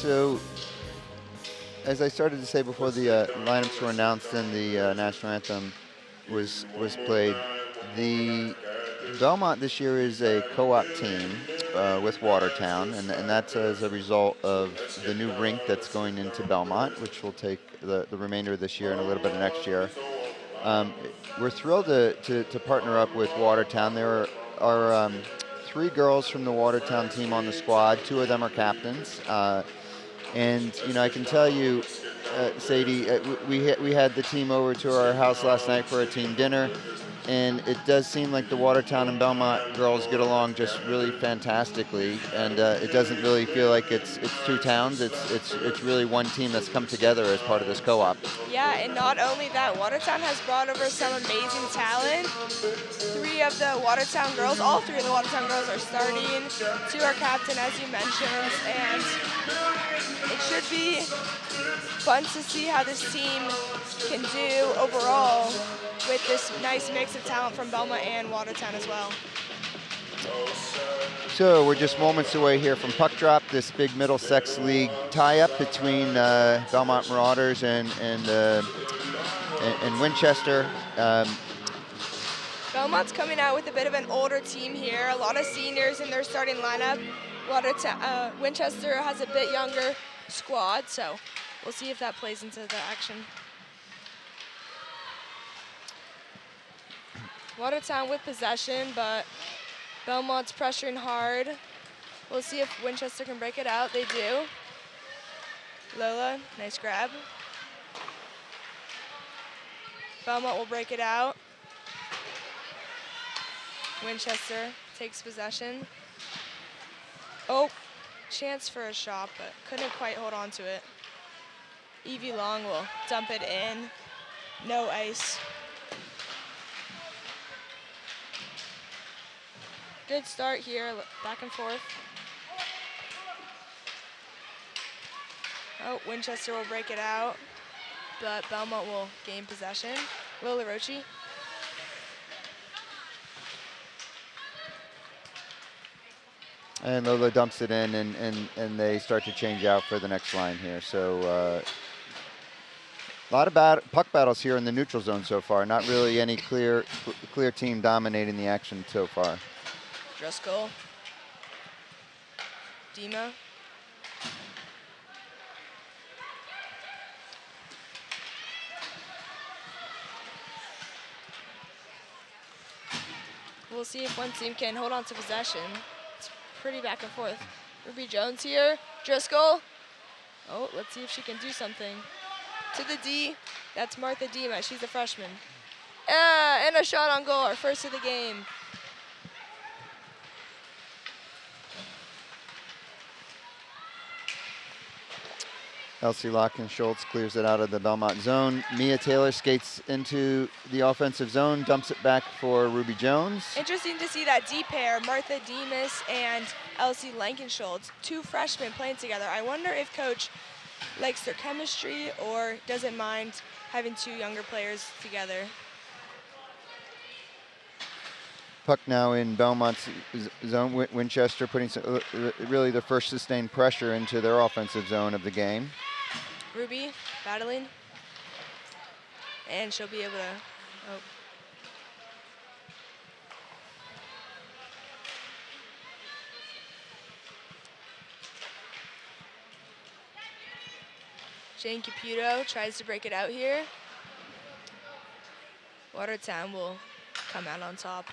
So, as I started to say before the lineups were announced and the national anthem was played, the Belmont this year is a co-op team with Watertown, and that's as a result of the new rink that's going into Belmont, which will take the remainder of this year and a little bit of next year. We're thrilled to partner up with Watertown. There are 3 girls from the Watertown team on the squad. 2 of them are captains. And, you know, I can tell you, Sadie, we had the team over to our house last night for a team dinner, and it does seem like the Watertown and Belmont girls get along just really fantastically, and it doesn't really feel like it's 2 towns. It's really one team that's come together as part of this co-op. Yeah, and not only that, Watertown has brought over some amazing talent. 3 of the Watertown girls, all 3 of the Watertown girls are starting. 2 are captain, as you mentioned, and it should be fun to see how this team can do overall with this nice mix of talent from Belmont and Watertown as well. So we're just moments away here from puck drop, this big Middlesex League tie-up between Belmont Marauders and Winchester. Belmont's coming out with a bit of an older team here, a lot of seniors in their starting lineup. Winchester has a bit younger squad, so we'll see if that plays into the action. Watertown with possession, but Belmont's pressuring hard. We'll see if Winchester can break it out. They do. Lola, nice grab. Belmont will break it out. Winchester takes possession. Oh, chance for a shot, but couldn't quite hold on to it. Evie Long will dump it in. No ice. Good start here, back and forth. Oh, Winchester will break it out, but Belmont will gain possession. Will LaRoche. And Lola dumps it in, and they start to change out for the next line here. So a lot of puck battles here in the neutral zone so far. Not really any clear team dominating the action so far. Driscoll. Dima. We'll see if one team can hold on to possession. It's pretty back and forth. Ruby Jones here. Driscoll. Oh, let's see if she can do something. To the D. That's Martha Dima. She's a freshman. And a shot on goal, our first of the game. Elsie Locken-Schultz clears it out of the Belmont zone. Mia Taylor skates into the offensive zone, dumps it back for Ruby Jones. Interesting to see that D pair, Martha Demas and Elsie Lankenschultz, 2 freshmen playing together. I wonder if coach likes their chemistry or doesn't mind having 2 younger players together. Puck now in Belmont's zone. Winchester putting really the first sustained pressure into their offensive zone of the game. Ruby battling, and she'll be able to, oh. Jane Caputo tries to break it out here. Watertown will come out on top.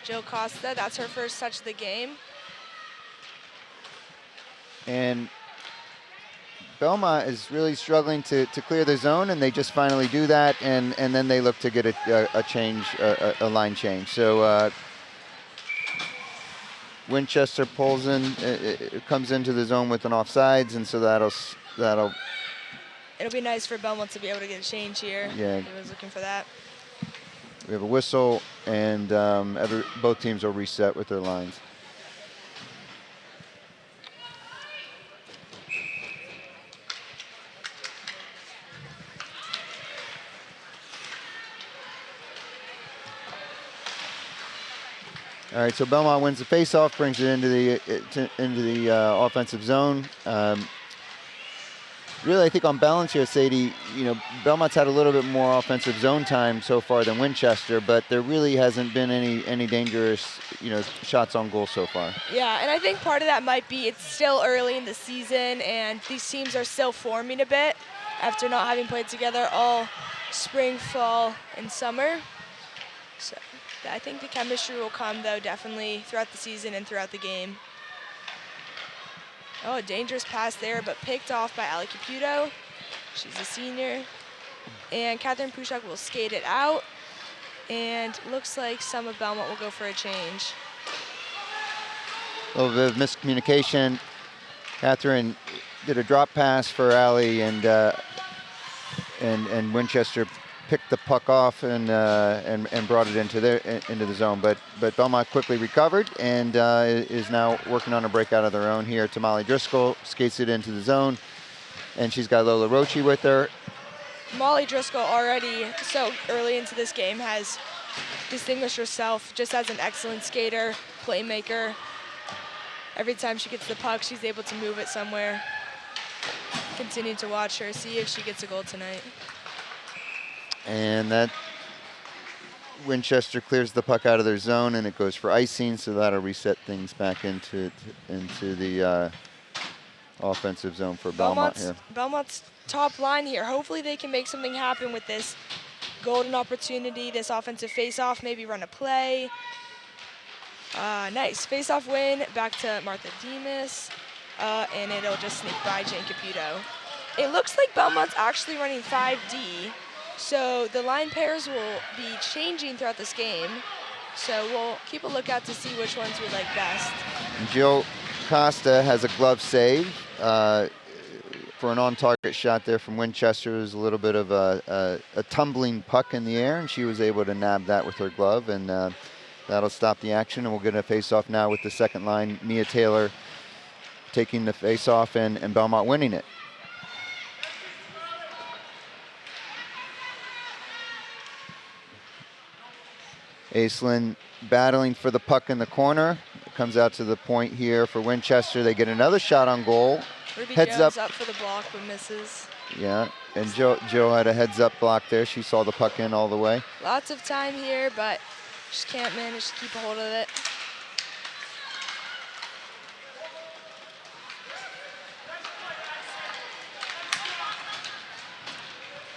Jill Costa, that's her first touch of the game. And Belmont is really struggling to clear the zone, and they just finally do that, and then they look to get a change, a line change. So Winchester pulls in, comes into the zone with an offsides, and so that'll. It'll be nice for Belmont to be able to get a change here. Yeah. He was looking for that. We have a whistle, and both teams will reset with their lines. All right, so Belmont wins the faceoff, brings it into the offensive zone. really, I think on balance here, Sadie, Belmont's had a little bit more offensive zone time so far than Winchester, but there really hasn't been any dangerous, shots on goal so far. Yeah, and I think part of that might be it's still early in the season, and these teams are still forming a bit after not having played together all spring, fall, and summer. So I think the chemistry will come, though, definitely throughout the season and throughout the game. Oh, a dangerous pass there, but picked off by Ali Caputo. She's a senior. And Catherine Pushak will skate it out. And looks like some of Belmont will go for a change. A little bit of miscommunication. Catherine did a drop pass for Ali, and Winchester picked the puck off and brought it into the zone. But Belmont quickly recovered and is now working on a breakout of their own here. Tamale Driscoll skates it into the zone, and she's got Lola Rochi with her. Molly Driscoll already so early into this game has distinguished herself just as an excellent skater, playmaker. Every time she gets the puck, she's able to move it somewhere. Continue to watch her, see if she gets a goal tonight. And that Winchester clears the puck out of their zone, and it goes for icing, so that'll reset things back into the offensive zone for Belmont here. Belmont's top line here. Hopefully they can make something happen with this golden opportunity, this offensive face-off, maybe run a play. Nice face-off win, back to Martha Demas, and it'll just sneak by Jane Caputo. It looks like Belmont's actually running 5D, so the line pairs will be changing throughout this game. So we'll keep a lookout to see which ones we like best. Jill Costa has a glove save for an on-target shot there from Winchester. It was a little bit of a tumbling puck in the air, and she was able to nab that with her glove, and that'll stop the action. And we'll get a face-off now with the second line. Mia Taylor taking the face-off and Belmont winning it. Aislinn battling for the puck in the corner. It comes out to the point here for Winchester. They get another shot on goal. Ruby Heads Jones up for the block but misses. Yeah, and Joe had a heads-up block there. She saw the puck in all the way. Lots of time here, but just can't manage to keep a hold of it.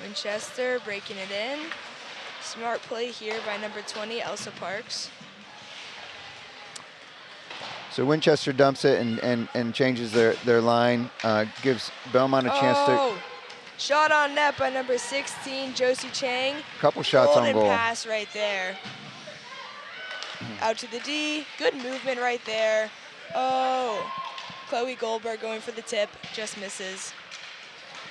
Winchester breaking it in. Smart play here by number 20, Elsa Parks. So Winchester dumps it and changes their line, gives Belmont a chance to... Shot on net by number 16, Josie Chang. Couple shots on goal. Pass right there. Out to the D, good movement right there. Oh, Chloe Goldberg going for the tip, just misses.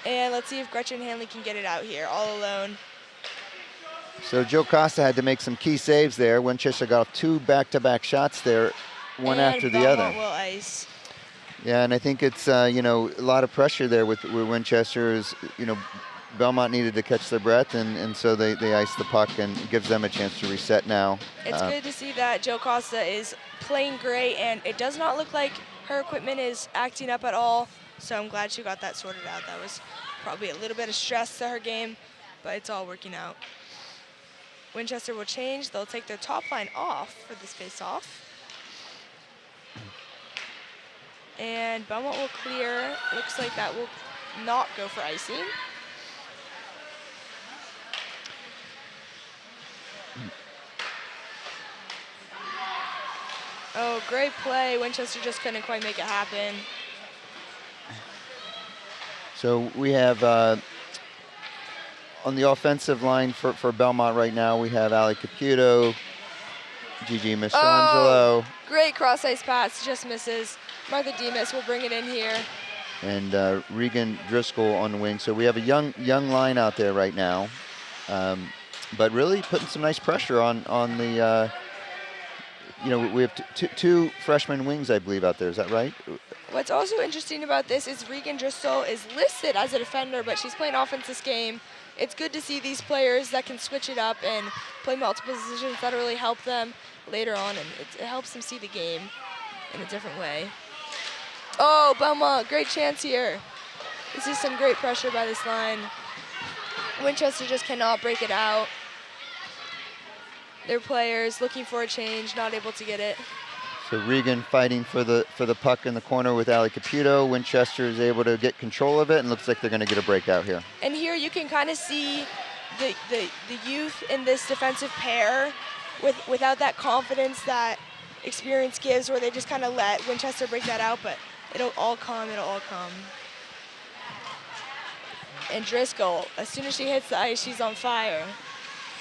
And let's see if Gretchen Hanley can get it out here, all alone. So Jill Costa had to make some key saves there. Winchester got off two back-to-back shots there, one after the other. Will ice. Yeah, and I think it's a lot of pressure there with Winchester. Is Belmont needed to catch their breath, and so they iced the puck, and it gives them a chance to reset now. It's good to see that Jill Costa is playing great, and it does not look like her equipment is acting up at all. So I'm glad she got that sorted out. That was probably a little bit of stress to her game, but it's all working out. Winchester will change. They'll take their top line off for this face-off. And Belmont will clear. Looks like that will not go for icing. Oh, great play. Winchester just couldn't quite make it happen. So we have on the offensive line for Belmont right now, we have Ali Caputo, Gigi Mistrangelo. Oh, great cross-ice pass, just misses. Martha Demas will bring it in here. And Regan Driscoll on the wing. So we have a young line out there right now, but really putting some nice pressure on the. We have two freshman wings, I believe, out there. Is that right? What's also interesting about this is Regan Driscoll is listed as a defender, but she's playing offense this game. It's good to see these players that can switch it up and play multiple positions. That'll really help them later on, and it helps them see the game in a different way. Oh, Belmont, great chance here. This is some great pressure by this line. Winchester just cannot break it out. Their players looking for a change, not able to get it. So Regan fighting for the puck in the corner with Ali Caputo. Winchester is able to get control of it, and looks like they're going to get a breakout here. And here you can kind of see the youth in this defensive pair without that confidence that experience gives, where they just kind of let Winchester break that out, but it'll all come, And Driscoll, as soon as she hits the ice, she's on fire.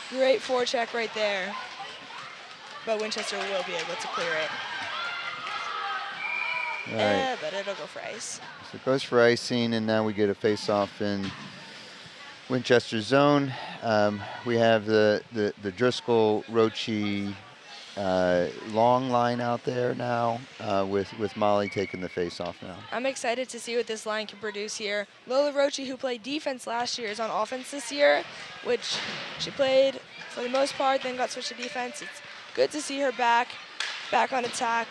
Great forecheck right there. But Winchester will be able to clear it. All right. But it'll go for ice. So it goes for icing, and now we get a face-off in Winchester's zone. We have the Driscoll-Roche long line out there now, with Molly taking the face-off now. I'm excited to see what this line can produce here. Lola Roche, who played defense last year, is on offense this year, which she played for the most part, then got switched to defense. It's good to see her back on attack.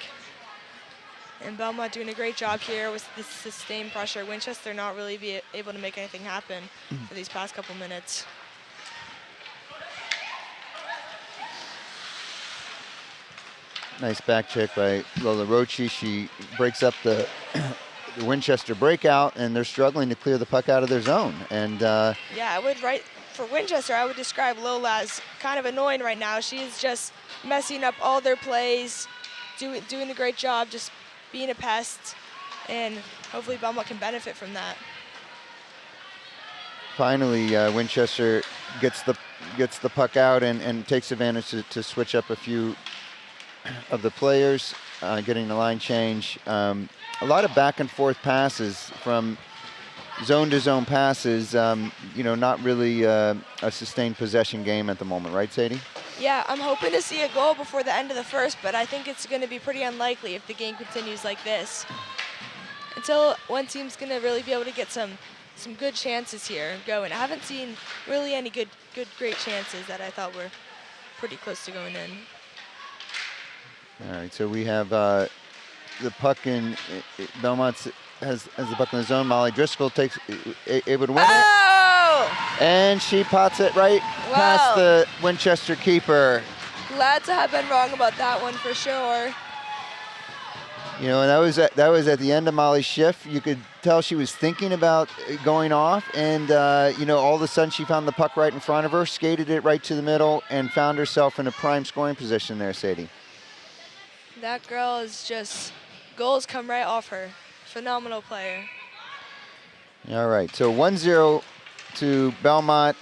And Belmont doing a great job here with this sustained pressure. Winchester not really be able to make anything happen for these past couple minutes. Nice back check by Lola Roche. She breaks up the Winchester breakout, and they're struggling to clear the puck out of their zone. And yeah, for Winchester, I would describe Lola as kind of annoying right now. She's just messing up all their plays, doing a great job, just being a pest, and hopefully Belmont can benefit from that. Finally, Winchester gets the puck out and takes advantage to switch up a few of the players, getting the line change. A lot of back and forth passes from zone to zone passes. Not really a sustained possession game at the moment, right, Sadie? Yeah, I'm hoping to see a goal before the end of the first, but I think it's going to be pretty unlikely if the game continues like this. Until one team's going to really be able to get some good chances here going. I haven't seen really any great chances that I thought were pretty close to going in. All right, so we have the puck in Belmont has the puck in the zone. Molly Driscoll able to win it. And she pots it right past the Winchester keeper. Glad to have been wrong about that one for sure. And that was at the end of Molly's shift. You could tell she was thinking about going off, and all of a sudden she found the puck right in front of her, skated it right to the middle, and found herself in a prime scoring position there, Sadie. That girl is just, goals come right off her. Phenomenal player. All right, so 1-0 to Belmont.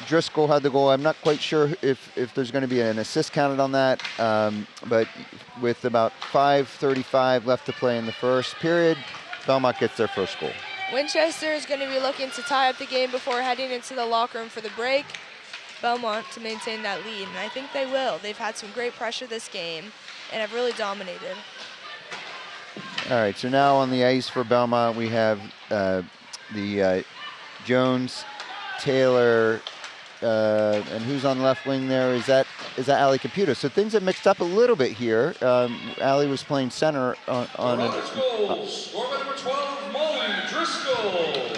Driscoll had the goal. I'm not quite sure if there's going to be an assist counted on that, but with about 5:35 left to play in the first period, Belmont gets their first goal. Winchester is going to be looking to tie up the game before heading into the locker room for the break. Belmont to maintain that lead, and I think they will. They've had some great pressure this game and have really dominated. All right, so now on the ice for Belmont, we have the Jones, Taylor, and who's on the left wing there? Is that Ali Caputo? So things have mixed up a little bit here. Ali was playing center on Score by number 12, Molly Driscoll.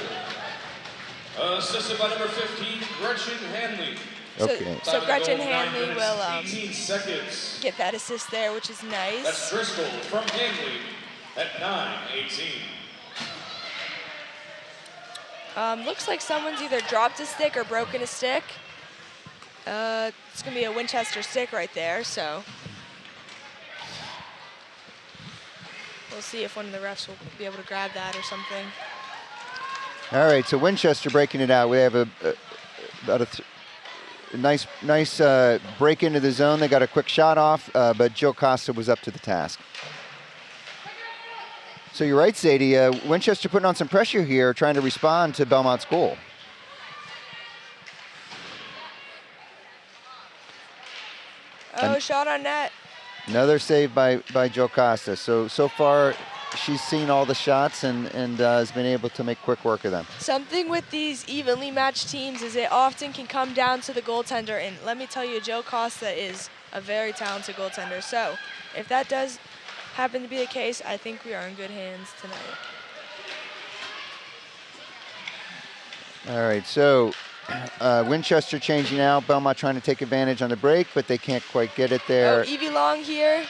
Assisted by number 15, Gretchen Hanley. Okay. So Gretchen Hanley will 18 seconds. get that assist there, which is nice. That's Driscoll from Hanley at 9:18. Looks like someone's either dropped a stick or broken a stick. It's going to be a Winchester stick right there, so we'll see if one of the refs will be able to grab that or something. All right, so Winchester breaking it out. We have about a nice break into the zone. They got a quick shot off, but Jill Costa was up to the task. So you're right, Sadie. Winchester putting on some pressure here, trying to respond to Belmont's goal. Shot on net. Another save by Jill Costa. So far, she's seen all the shots and has been able to make quick work of them. Something with these evenly matched teams is it often can come down to the goaltender, and let me tell you, Jill Costa is a very talented goaltender. So if that does happen to be the case, I think we are in good hands tonight. All right, so Winchester changing out. Belmont trying to take advantage on the break, but they can't quite get it there. Oh, Evie Long here.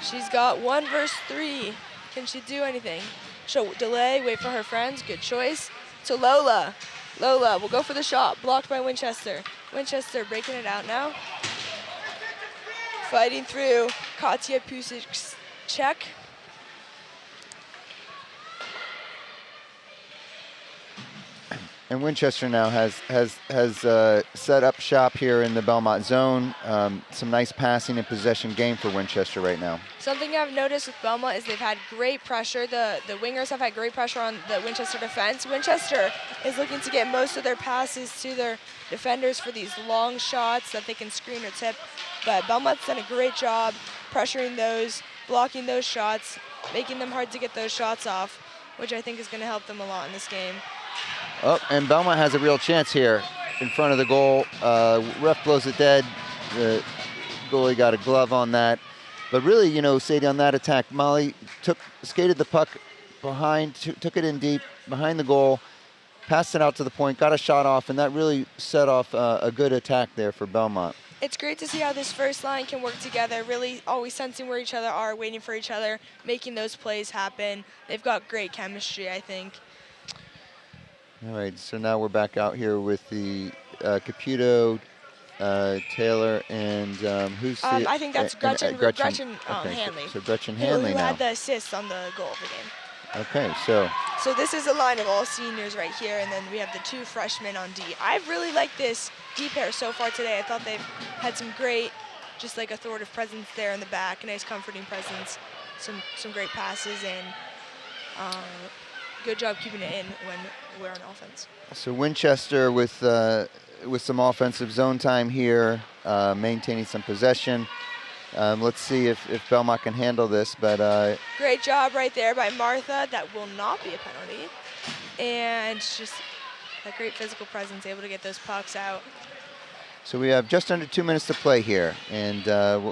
She's got 1 versus 3. Can she do anything? She'll delay, wait for her friends. Good choice. To Lola. Lola will go for the shot. Blocked by Winchester. Winchester breaking it out now. Fighting through. Katya Pusic's check. And Winchester now has set up shop here in the Belmont zone. Some nice passing and possession game for Winchester right now. Something I've noticed with Belmont is they've had great pressure. The wingers have had great pressure on the Winchester defense. Winchester is looking to get most of their passes to their defenders for these long shots that they can screen or tip. But Belmont's done a great job pressuring those, blocking those shots, making them hard to get those shots off, which I think is going to help them a lot in this game. Oh, and Belmont has a real chance here in front of the goal. Ref blows it dead. The goalie got a glove on that. But really, you know, Sadie, on that attack, Molly skated the puck behind, took it in deep behind the goal, passed it out to the point, got a shot off, and that really set off a good attack there for Belmont. It's great to see how this first line can work together, really always sensing where each other are, waiting for each other, making those plays happen. They've got great chemistry, I think. All right, so now we're back out here with the Caputo, Taylor, and who's the... I think that's Gretchen okay, Hanley. So Gretchen Hanley who now. had the assist on the goal of the game. Okay, so... So this is a line of all seniors right here, and then we have the 2 freshmen on D. I've really liked this D pair so far today. I thought they've had some great, just like authoritative presence there in the back, a nice comforting presence, some great passes, and good job keeping it in when we're on offense. So Winchester with some offensive zone time here, maintaining some possession. Let's see if Belmont can handle this, but... Great job right there by Martha. That will not be a penalty. And just that great physical presence, able to get those pucks out. So we have just under 2 minutes to play here, and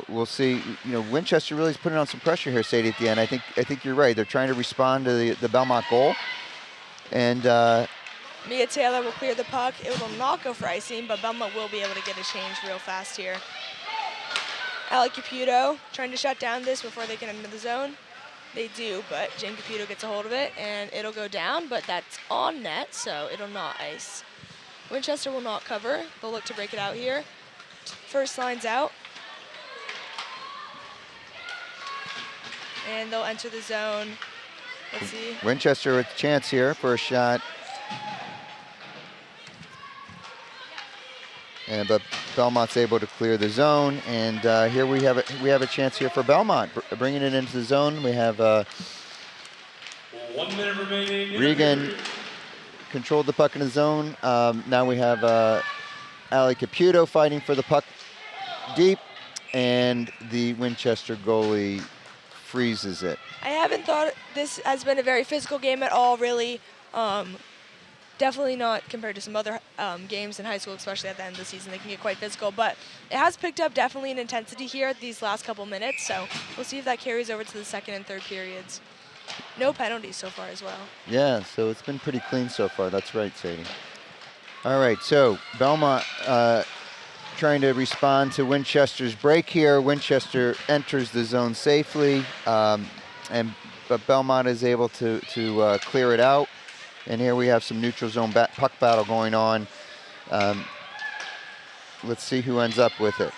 we'll see. You know, Winchester really is putting on some pressure here, Sadie, at the end. I think you're right. They're trying to respond to the Belmont goal, and Mia Taylor will clear the puck. It will not go for icing, but Belmont will be able to get a change real fast here. Alec Caputo trying to shut down this before they get into the zone. They do, but Jane Caputo gets a hold of it, and it'll go down, but that's on net, so it'll not ice. Winchester will not cover. They'll look to break it out here. First line's out. And they'll enter the zone. Let's see. Winchester with a chance here for a shot. But Belmont's able to clear the zone, and here we have a chance here for Belmont, bringing it into the zone. We have 1 minute remaining. Regan controlled the puck in the zone. Now we have Ali Caputo fighting for the puck deep, and the Winchester goalie freezes it. I haven't thought this has been a very physical game at all, really. Definitely not compared to some other games in high school, especially at the end of the season. They can get quite physical, but it has picked up definitely in intensity here these last couple minutes, so we'll see if that carries over to the second and third periods. No penalties so far as well. Yeah, so it's been pretty clean so far. That's right, Sadie. All right, so Belmont trying to respond to Winchester's break here. Winchester enters the zone safely, but Belmont is able to clear it out. And here we have some neutral zone puck battle going on. Let's see who ends up with it.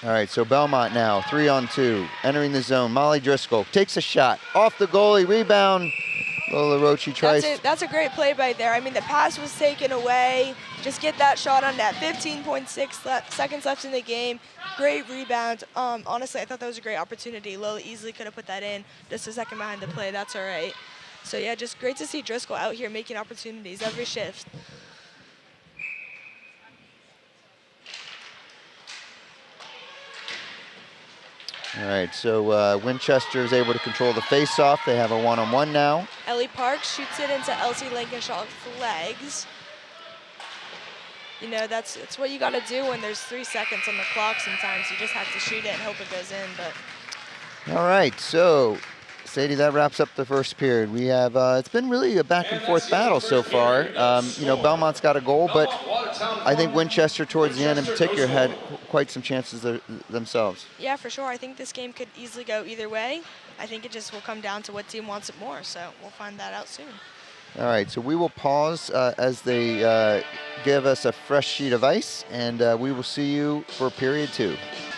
All right, so Belmont now, 3-on-2, entering the zone. Molly Driscoll takes a shot, off the goalie, rebound. Lola Rochi tries. That's a great play by there. I mean, the pass was taken away. Just get that shot on net. 15.6 seconds left in the game. Great rebound. Honestly, I thought that was a great opportunity. Lola easily could have put that in. Just a second behind the play. That's all right. So, yeah, just great to see Driscoll out here making opportunities every shift. All right, so Winchester is able to control the face-off. They have a one-on-one now. Ellie Parks shoots it into Elsie Lankenshaw's legs. you know, that's what you got to do when there's 3 seconds on the clock sometimes. You just have to shoot it and hope it goes in. But All right, so Sadie, that wraps up the first period. We have, it's been really a back and forth battle so far. You know, Belmont's got a goal, but I think Winchester towards the end in particular had quite some chances themselves. Yeah, for sure. I think this game could easily go either way. I think it just will come down to what team wants it more, so we'll find that out soon. All right, so we will pause as they give us a fresh sheet of ice, and we will see you for period 2.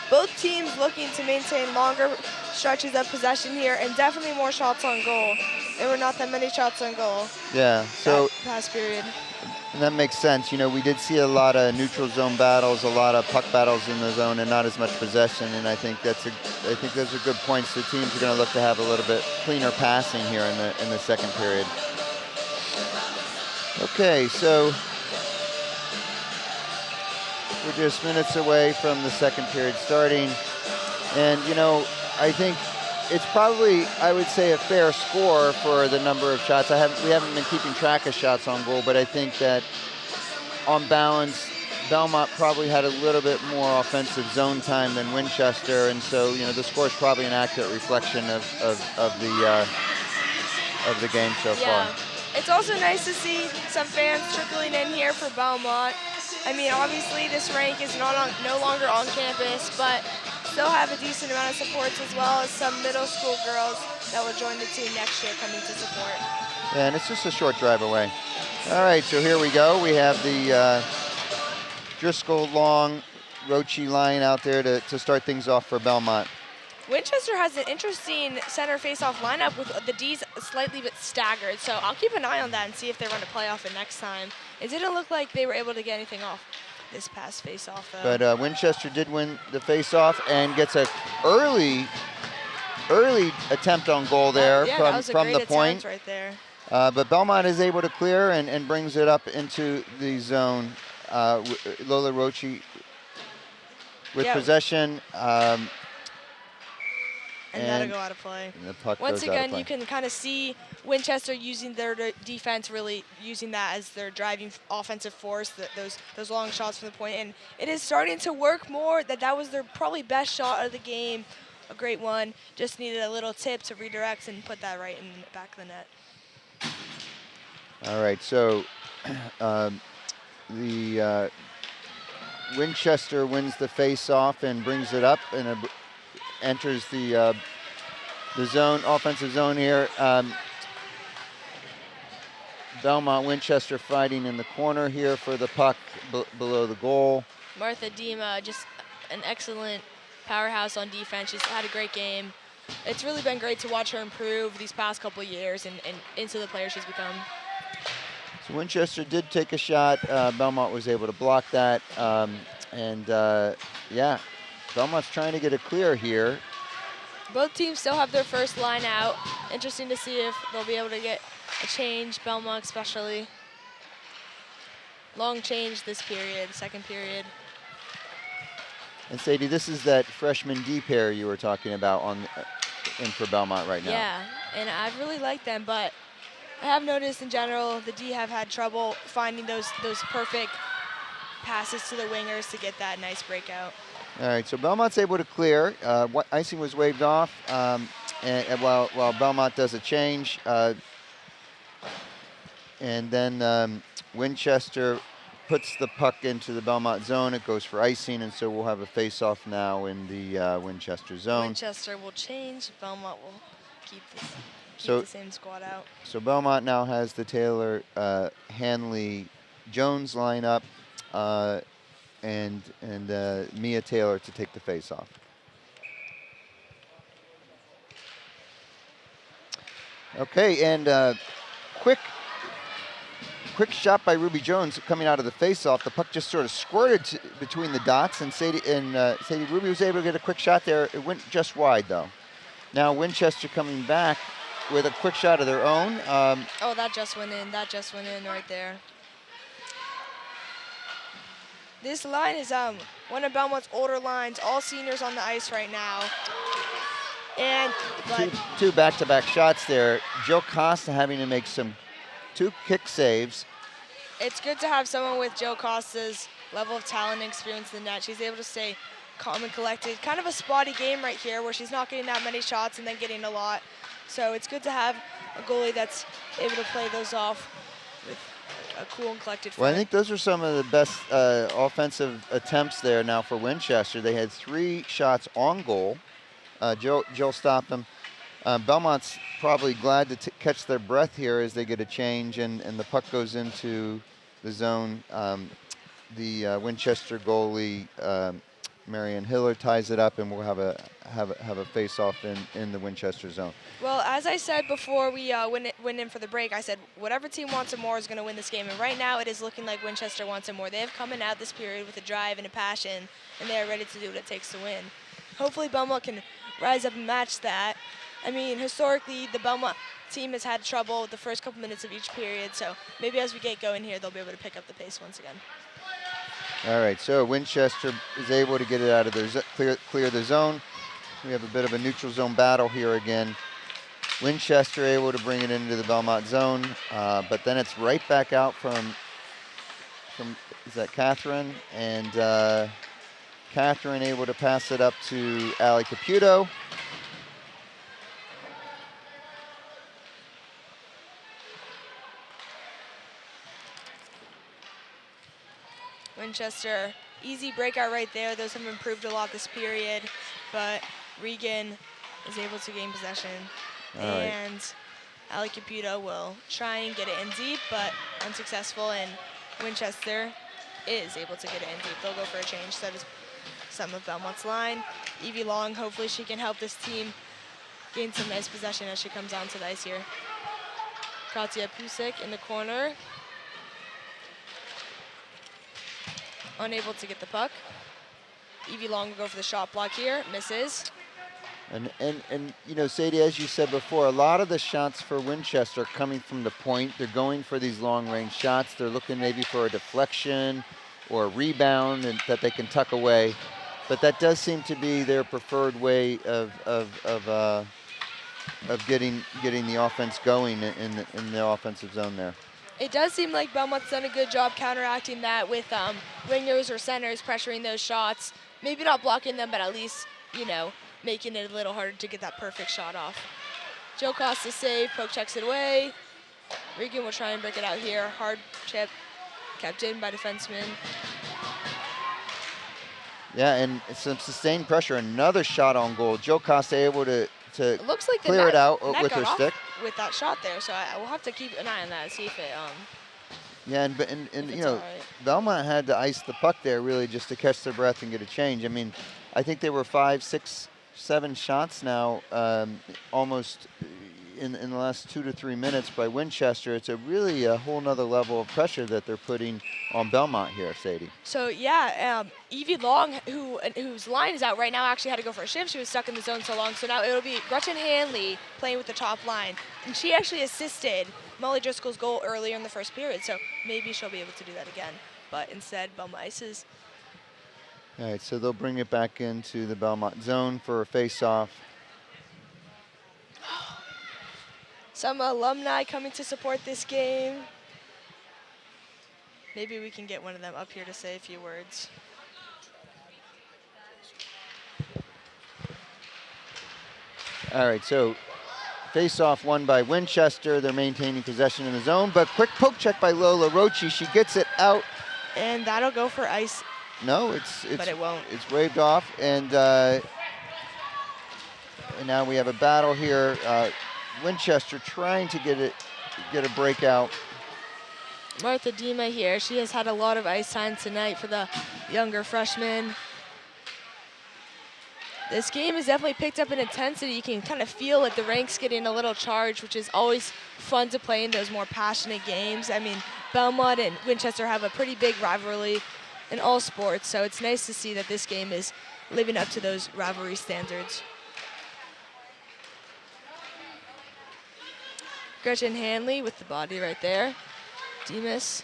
Both teams looking to maintain longer stretches of possession here and definitely more shots on goal. There were not that many shots on goal. Yeah, so past period. And that makes sense. You know, we did see a lot of neutral zone battles, a lot of puck battles in the zone, and not as much possession. And I think those are good points. The teams are going to look to have a little bit cleaner passing here in the second period. Okay, so we're just minutes away from the second period starting. And, you know, I think it's probably, I would say, a fair score for the number of shots. We haven't been keeping track of shots on goal, but I think that on balance, Belmont probably had a little bit more offensive zone time than Winchester, and so, you know, the score is probably an accurate reflection of the game so far. It's also nice to see some fans trickling in here for Belmont. I mean, obviously this RInk is no longer on campus, but still have a decent amount of supports, as well as some middle school girls that will join the team next year coming to support. Yeah, and it's just a short drive away. All right, so here we go. We have the Driscoll, Long, Roche line out there to start things off for Belmont. Winchester has an interesting center face-off lineup with the D's slightly bit staggered, so I'll keep an eye on that and see if they run a play off it next time. It didn't look like they were able to get anything off this past face-off, though. But Winchester did win the face-off and gets an early attempt on goal there from the point. Right there. But Belmont is able to clear and brings it up into the zone. Lola Roche with possession. And that'll go out of play. The puck Once goes out of again, play. you can kind of see Winchester using their defense, really using that as their driving offensive force, those long shots from the point. And it is starting to work more. That was their probably best shot of the game. A great one. Just needed a little tip to redirect and put that right in the back of the net. All right, so the Winchester wins the face-off and brings it up and enters the zone, offensive zone here. Belmont, Winchester fighting in the corner here for the puck below the goal. Martha Dima, just an excellent powerhouse on defense. She's had a great game. It's really been great to watch her improve these past couple of years and into the player she's become. So Winchester did take a shot. Belmont was able to block that. Yeah, Belmont's trying to get a clear here. Both teams still have their first line out. Interesting to see if they'll be able to get a change, Belmont especially. Long change this period, second period. And Sadie, this is that freshman D pair you were talking about in for Belmont right now. Yeah, and I really like them, but I have noticed in general the D have had trouble finding those perfect passes to the wingers to get that nice breakout. All right, so Belmont's able to clear. Icing was waved off, and while Belmont does a change, and then Winchester puts the puck into the Belmont zone. It goes for icing, and so we'll have a face-off now in the Winchester zone. Winchester will change. Belmont will keep the same squad out. So Belmont now has the Taylor, Hanley, Jones lineup, and Mia Taylor to take the face-off. Okay, and quick shot by Ruby Jones coming out of the face-off. The puck just sort of squirted between the dots, and Sadie Ruby was able to get a quick shot there. It went just wide, though. Now Winchester coming back with a quick shot of their own. Oh, that just went in. That just went in right there. This line is one of Belmont's older lines, all seniors on the ice right now. And two back-to-back shots there. Jill Costa having to make two kick saves. It's good to have someone with Joe Costa's level of talent and experience in the net. She's able to stay calm and collected. Kind of a spotty game right here where she's not getting that many shots and then getting a lot. So it's good to have a goalie that's able to play those off with a cool and collected front. Well, I think those are some of the best offensive attempts there now for Winchester. They had 3 shots on goal. Jill stopped them. Belmont's probably glad to catch their breath here as they get a change and the puck goes into the zone. The Winchester goalie, Marianne Hiller, ties it up, and we'll have a face-off in the Winchester zone. Well, as I said before we went in for the break, I said whatever team wants it more is going to win this game. And right now it is looking like Winchester wants it more. They have come in out this period with a drive and a passion, and they are ready to do what it takes to win. Hopefully Belmont can rise up and match that. I mean, historically, the Belmont team has had trouble the first couple minutes of each period, so maybe as we get going here, they'll be able to pick up the pace once again. All right, so Winchester is able to get it out of their clear the zone. We have a bit of a neutral zone battle here again. Winchester able to bring it into the Belmont zone, but then it's right back out from is that Catherine? And Catherine able to pass it up to Allie Caputo. Winchester, easy breakout right there. Those have improved a lot this period, but Regan is able to gain possession. And Allie Caputo will try and get it in deep, but unsuccessful, and Winchester is able to get it in deep. They'll go for a change, so does some of Belmont's line. Evie Long, hopefully she can help this team gain some nice possession as she comes onto the ice here. Katya Pusik in the corner. Unable to get the puck. Evie Long will go for the shot block here, misses. And you know, Sadie, as you said before, a lot of the shots for Winchester are coming from the point. They're going for these long-range shots. They're looking maybe for a deflection or a rebound and that they can tuck away. But that does seem to be their preferred way of getting the offense going in the offensive zone there. It does seem like Belmont's done a good job counteracting that with wingers or centers pressuring those shots. Maybe not blocking them, but at least, you know, making it a little harder to get that perfect shot off. Joe Costa save, poke checks it away. Regan will try and break it out here. Hard chip, kept in by defenseman. Yeah, and some sustained pressure. Another shot on goal. Joe Costa able to It looks like clear it out with her got stick. Off with that shot there, so I will have to keep an eye on that, see if it Yeah, and you know, right. Belmont had to ice the puck there really just to catch their breath and get a change. I mean, I think they were 5, 6, 7 shots now, almost in the last 2 to 3 minutes by Winchester. It's really a whole nother level of pressure that they're putting on Belmont here, Sadie. So yeah, Evie Long, whose line is out right now, actually had to go for a shift. She was stuck in the zone so long. So now it'll be Gretchen Hanley playing with the top line. And she actually assisted Molly Driscoll's goal earlier in the first period. So maybe she'll be able to do that again. But instead, Belmont ices. All right, so they'll bring it back into the Belmont zone for a face-off. Some alumni coming to support this game. Maybe we can get one of them up here to say a few words. All right, so face-off won by Winchester. They're maintaining possession in the zone, but quick poke check by Lola Rochi. She gets it out. And that'll go for ice. No, it's but it won't. It's waved off, and now we have a battle here. Winchester trying to get a breakout. Martha Dima here. She has had a lot of ice time tonight for the younger freshman. This game has definitely picked up in intensity. You can kind of feel it. The RInk's getting a little charged, which is always fun to play in those more passionate games. I mean, Belmont and Winchester have a pretty big rivalry in all sports, so it's nice to see that this game is living up to those rivalry standards. Gretchen Hanley with the body right there. Demas,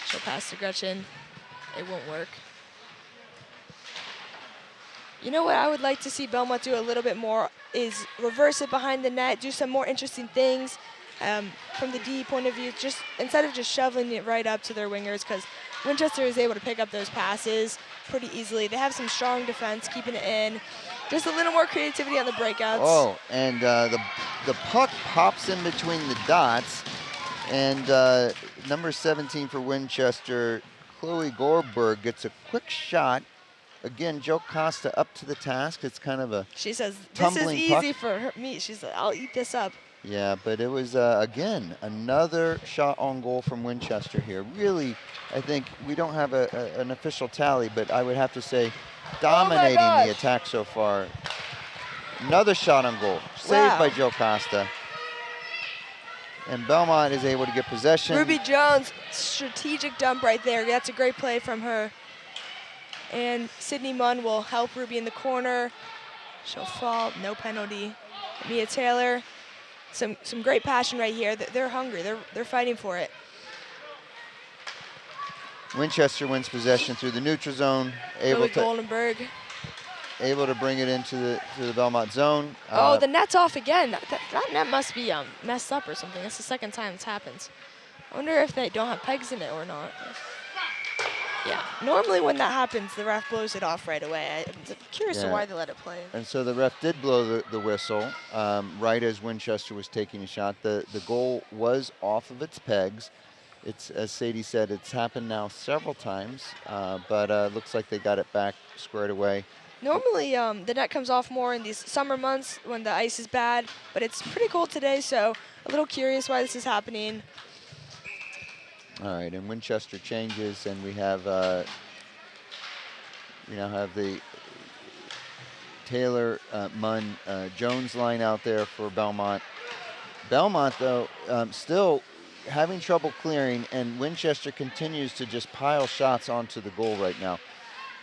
she'll pass to Gretchen. It won't work. You know what I would like to see Belmont do a little bit more is reverse it behind the net, do some more interesting things. from the D point of view, just instead of just shoveling it right up to their wingers, because Winchester is able to pick up those passes pretty easily. They have some strong defense, keeping it in. Just a little more creativity on the breakouts. Oh, and the puck pops in between the dots, and number 17 for Winchester, Chloe Gorberg, gets a quick shot. Again, Joe Costa up to the task. It's kind of a She says, this is tumbling easy puck. for me. She's like, I'll eat this up. Yeah, but it was, again, another shot on goal from Winchester here. Really, I think we don't have an official tally, but I would have to say dominating the attack so far. Another shot on goal, saved by Joe Costa. And Belmont is able to get possession. Ruby Jones, strategic dump right there. That's a great play from her. And Sydney Munn will help Ruby in the corner. She'll fall, no penalty. Mia Taylor, some great passion right here. They're hungry, they're fighting for it. Winchester wins possession through the neutral zone, able to bring it into the Belmont zone. Oh, the net's off again. That net must be messed up or something. That's the second time it's happened. I wonder if they don't have pegs in it or not. Yeah, normally when that happens, the ref blows it off right away. I'm curious to why they let it play. And so the ref did blow the whistle right as Winchester was taking a shot. The goal was off of its pegs. It's, as Sadie said, it's happened now several times, but looks like they got it back squared away. Normally, the net comes off more in these summer months when the ice is bad, but it's pretty cold today, so a little curious why this is happening. All right, and Winchester changes, and we have now have the Taylor, Munn, Jones line out there for Belmont. Belmont, though, still having trouble clearing, and Winchester continues to just pile shots onto the goal right now.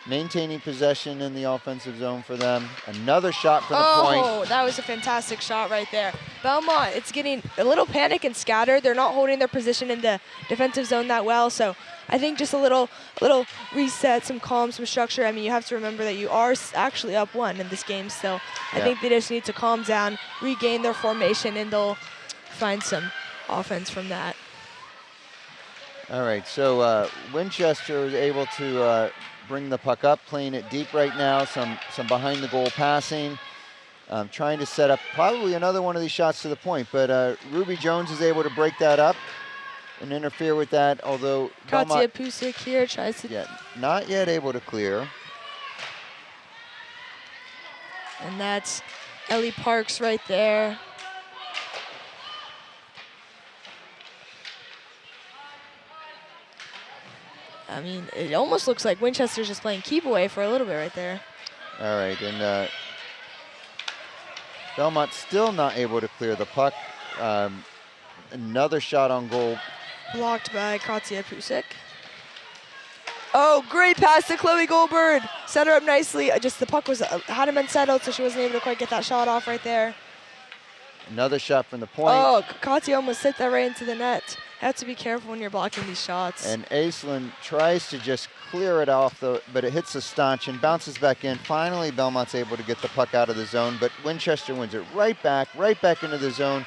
Maintaining possession in the offensive zone for them. Another shot from the point. Oh, that was a fantastic shot right there. Belmont, it's getting a little panic and scattered. They're not holding their position in the defensive zone that well. So I think just a little reset, some calm, some structure. I mean, you have to remember that you are actually up 1 in this game. So I think they just need to calm down, regain their formation, and they'll find some offense from that. All right, so Winchester was able to bring the puck up, playing it deep right now, some behind the goal passing, trying to set up probably another one of these shots to the point, but Ruby Jones is able to break that up and interfere with that, although Katya Pusik here tries to... Yeah, not yet able to clear. And that's Ellie Parks right there. I mean, it almost looks like Winchester's just playing keep away for a little bit right there. All right, and Belmont still not able to clear the puck. Another shot on goal. Blocked by Katya Pusik. Oh, great pass to Chloe Goldberg. Set her up nicely. Just the puck hadn't been settled, so she wasn't able to quite get that shot off right there. Another shot from the point. Oh, Katya almost hit that right into the net. Have to be careful when you're blocking these shots. And Aislinn tries to just clear it off, but it hits the stanchion, bounces back in. Finally, Belmont's able to get the puck out of the zone, but Winchester wins it right back into the zone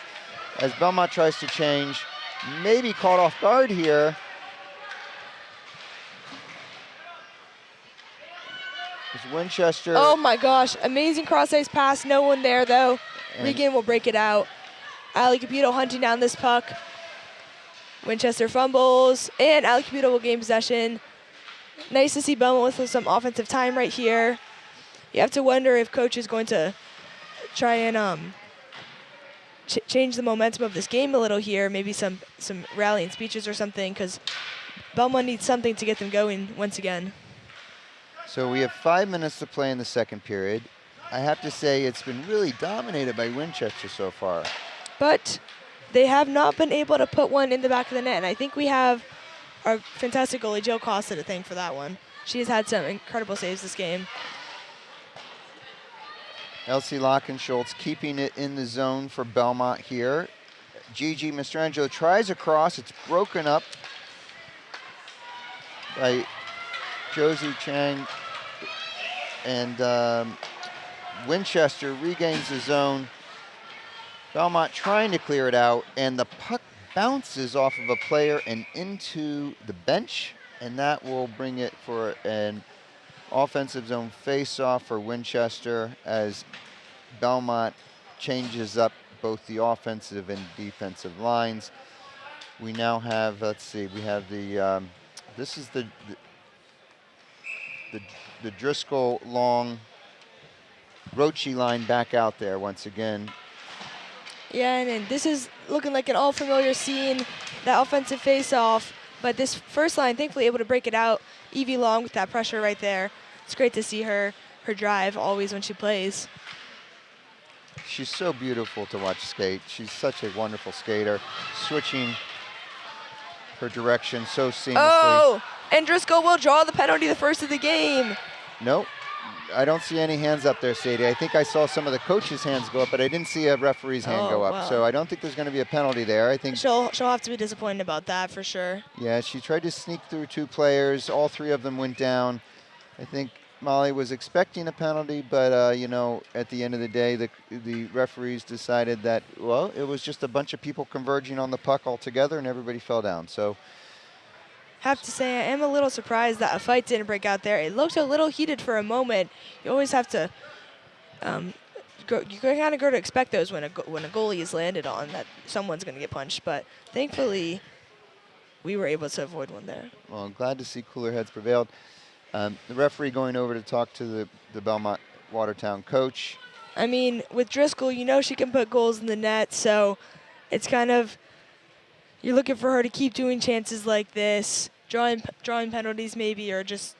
as Belmont tries to change. Maybe caught off guard here. It's Winchester. Oh my gosh, amazing cross-ice pass. No one there though. Regan will break it out. Ali Caputo hunting down this puck. Winchester fumbles, and Ali Caputo will gain possession. Nice to see Belmont with some offensive time right here. You have to wonder if coach is going to try and change the momentum of this game a little here. Maybe some rallying speeches or something, because Belmont needs something to get them going once again. So we have 5 minutes to play in the second period. I have to say it's been really dominated by Winchester so far. But they have not been able to put one in the back of the net, and I think we have our fantastic goalie, Jill Costa, to thank for that one. She has had some incredible saves this game. Elsie Lockenschultz keeping it in the zone for Belmont here. Gigi Mastrangelo tries a cross. It's broken up by Josie Chang. And Winchester regains the zone. Belmont trying to clear it out, and the puck bounces off of a player and into the bench, and that will bring it for an offensive zone face-off for Winchester as Belmont changes up both the offensive and defensive lines. We now have, let's see, we have the, this is the Driscoll long Roche line back out there once again. Yeah, and this is looking like an all-familiar scene, that offensive face-off. But this first line, thankfully, able to break it out. Evie Long with that pressure right there. It's great to see her drive always when she plays. She's so beautiful to watch skate. She's such a wonderful skater, switching her direction so seamlessly. Oh, and Driscoll will draw the penalty, the first of the game. Nope. I don't see any hands up there, Sadie. I think I saw some of the coaches' hands go up, but I didn't see a referee's hand go up. Wow. So I don't think there's going to be a penalty there. I think she'll have to be disappointed about that for sure. Yeah, she tried to sneak through 2 players. All 3 of them went down. I think Molly was expecting a penalty, but you know, at the end of the day, the referees decided that, well, it was just a bunch of people converging on the puck all together, and everybody fell down. So. Have to say, I am a little surprised that a fight didn't break out there. It looked a little heated for a moment. You always have to, you kind of go to expect those when a goalie is landed on, that someone's going to get punched. But thankfully, we were able to avoid one there. Well, I'm glad to see cooler heads prevailed. The referee going over to talk to the Belmont Watertown coach. I mean, with Driscoll, you know she can put goals in the net, so it's kind of, you're looking for her to keep doing chances like this, drawing penalties maybe, or just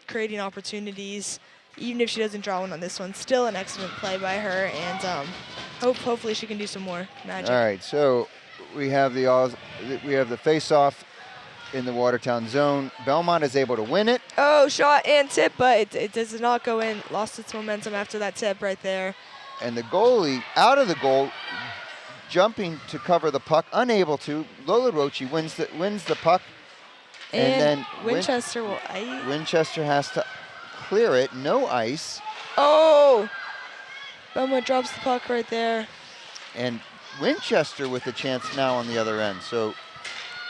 creating opportunities. Even if she doesn't draw one on this one, still an excellent play by her, and hopefully she can do some more magic. All right, so we have the face-off in the Watertown zone. Belmont is able to win it. Oh, shot and tip, but it does not go in. Lost its momentum after that tip right there. And the goalie out of the goal, jumping to cover the puck, unable to. Lola Roche wins the puck. And then Winchester will ice. Winchester has to clear it. No ice. Oh! Belmont drops the puck right there. And Winchester with a chance now on the other end. So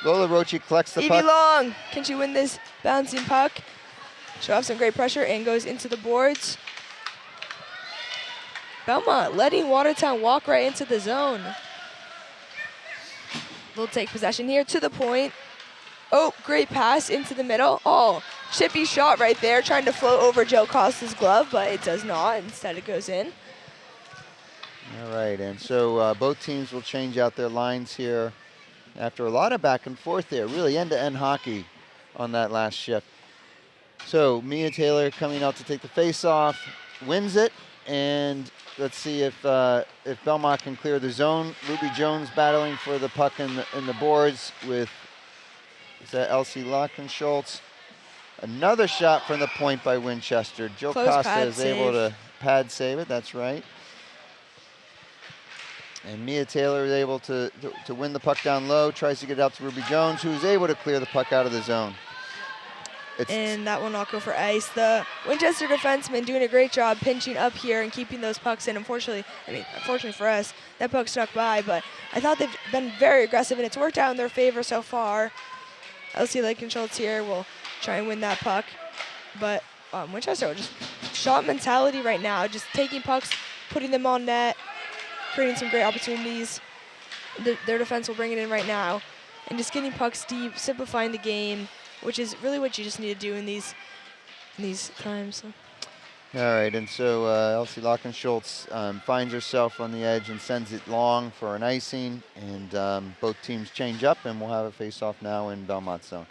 Lola Roche collects the Evie puck. Long, can she win this bouncing puck? She'll have some great pressure and goes into the boards. Belmont letting Watertown walk right into the zone. They'll take possession here to the point. Oh, great pass into the middle. Oh, chippy shot right there, trying to float over Joe Costa's glove, but it does not. Instead, it goes in. All right, and so both teams will change out their lines here after a lot of back and forth there. Really end-to-end hockey on that last shift. So Mia Taylor coming out to take the face-off, wins it, and let's see if Belmont can clear the zone. Ruby Jones battling for the puck in the boards with, is that Elsie Lockenschultz? Another shot from the point by Winchester. Joe Close Costa is save. able to pad save it, that's right. And Mia Taylor is able to win the puck down low, tries to get it out to Ruby Jones, who's able to clear the puck out of the zone. And that will not go for ice. The Winchester defenseman doing a great job pinching up here and keeping those pucks in. Unfortunately for us, that puck snuck by, but I thought they've been very aggressive, and it's worked out in their favor so far. Elsie Lakenschultz here will try and win that puck. But Winchester will just shot mentality right now, just taking pucks, putting them on net, creating some great opportunities. Their defense will bring it in right now. And just getting pucks deep, simplifying the game, which is really what you just need to do in these times. So. All right, and so Elsie Lockenschultz finds herself on the edge and sends it long for an icing, and both teams change up, and we'll have a face-off now in Belmont's zone.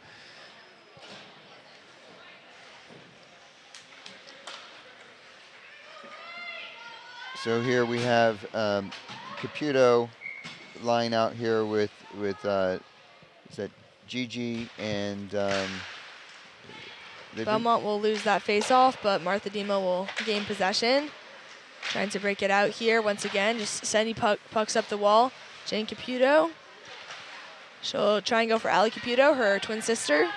So here we have Caputo line out here with is that Gigi and Belmont will lose that face-off, but Martha Dima will gain possession. Trying to break it out here once again, just sending pucks up the wall. Jane Caputo. She'll try and go for Allie Caputo, her twin sister.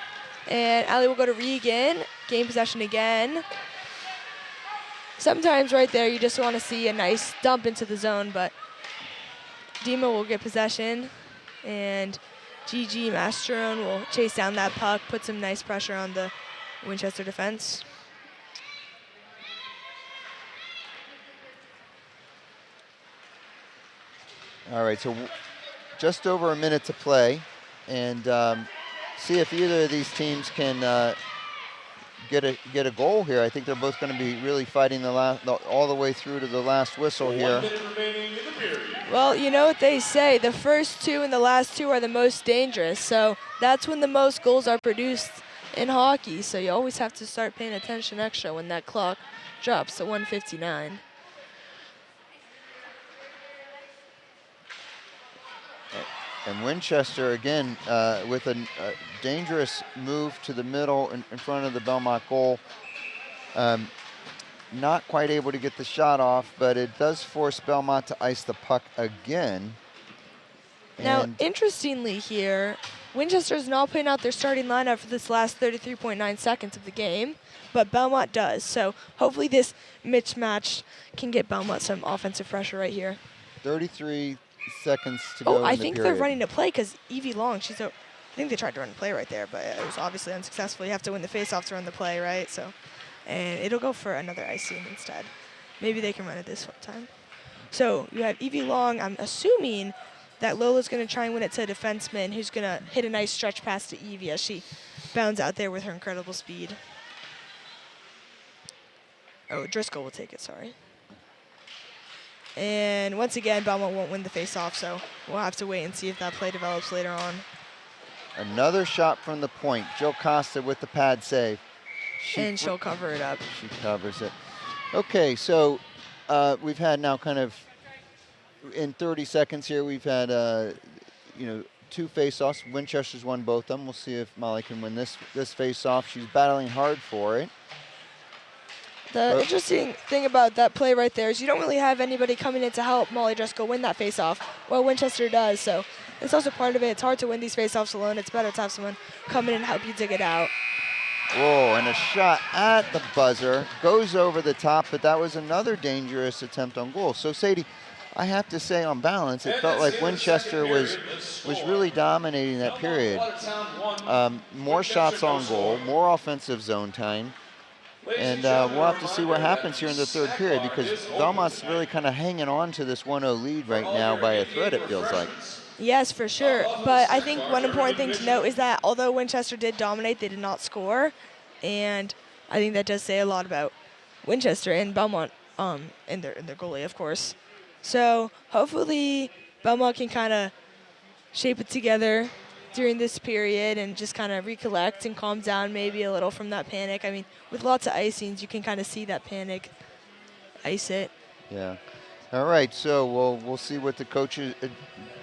And Allie will go to Regan, gain possession again. Sometimes right there you just want to see a nice dump into the zone, but Dima will get possession, and GG Masterone will chase down that puck, put some nice pressure on the Winchester defense. All right, so just over a minute to play, and see if either of these teams can get a goal here. I think they're both going to be really fighting all the way through to the last whistle here. Well, you know what they say, the first two and the last two are the most dangerous, so that's when the most goals are produced in hockey, so you always have to start paying attention extra when that clock drops to 1:59. And Winchester, again, with a dangerous move to the middle in front of the Belmont goal. Not quite able to get the shot off, but it does force Belmont to ice the puck again. Now, interestingly here, Winchester is not putting out their starting lineup for this last 33.9 seconds of the game, but Belmont does. So hopefully this mismatch can get Belmont some offensive pressure right here. 33 seconds to go. Oh, I think they're running to play because Evie Long, I think they tried to run the play right there, but it was obviously unsuccessful. You have to win the faceoff to run the play, right? So, and it'll go for another icing instead. Maybe they can run it this time. So you have Evie Long. I'm assuming that Lola's going to try and win it to a defenseman who's going to hit a nice stretch pass to Evie as she bounds out there with her incredible speed. Oh, Driscoll will take it, sorry. And once again, Belmont won't win the faceoff, so we'll have to wait and see if that play develops later on. Another shot from the point. Jill Costa with the pad save. And she'll cover it up. She covers it. Okay, so we've had now kind of, in 30 seconds here, we've had, two face-offs. Winchester's won both of them. We'll see if Molly can win this face-off. She's battling hard for it. The interesting thing about that play right there is you don't really have anybody coming in to help Molly Driscoll win that face-off. Well, Winchester does, so it's also part of it. It's hard to win these face-offs alone. It's better to have someone come in and help you dig it out. Whoa, and a shot at the buzzer. Goes over the top, but that was another dangerous attempt on goal. So, Sadie, I have to say on balance, it felt like Winchester was really dominating that period. More shots on goal, more offensive zone time. And we'll have to see what happens here in the third period because Belmont's really kind of hanging on to this 1-0 lead right now by a thread, it feels like. Yes, for sure. But I think one important thing to note is that although Winchester did dominate, they did not score. And I think that does say a lot about Winchester and Belmont and their goalie, of course. So hopefully Belmont can kind of shape it together during this period and just kind of recollect and calm down maybe a little from that panic. I mean, with lots of icings, you can kind of see that panic, ice it. Yeah. All right, so we'll see what the coaches,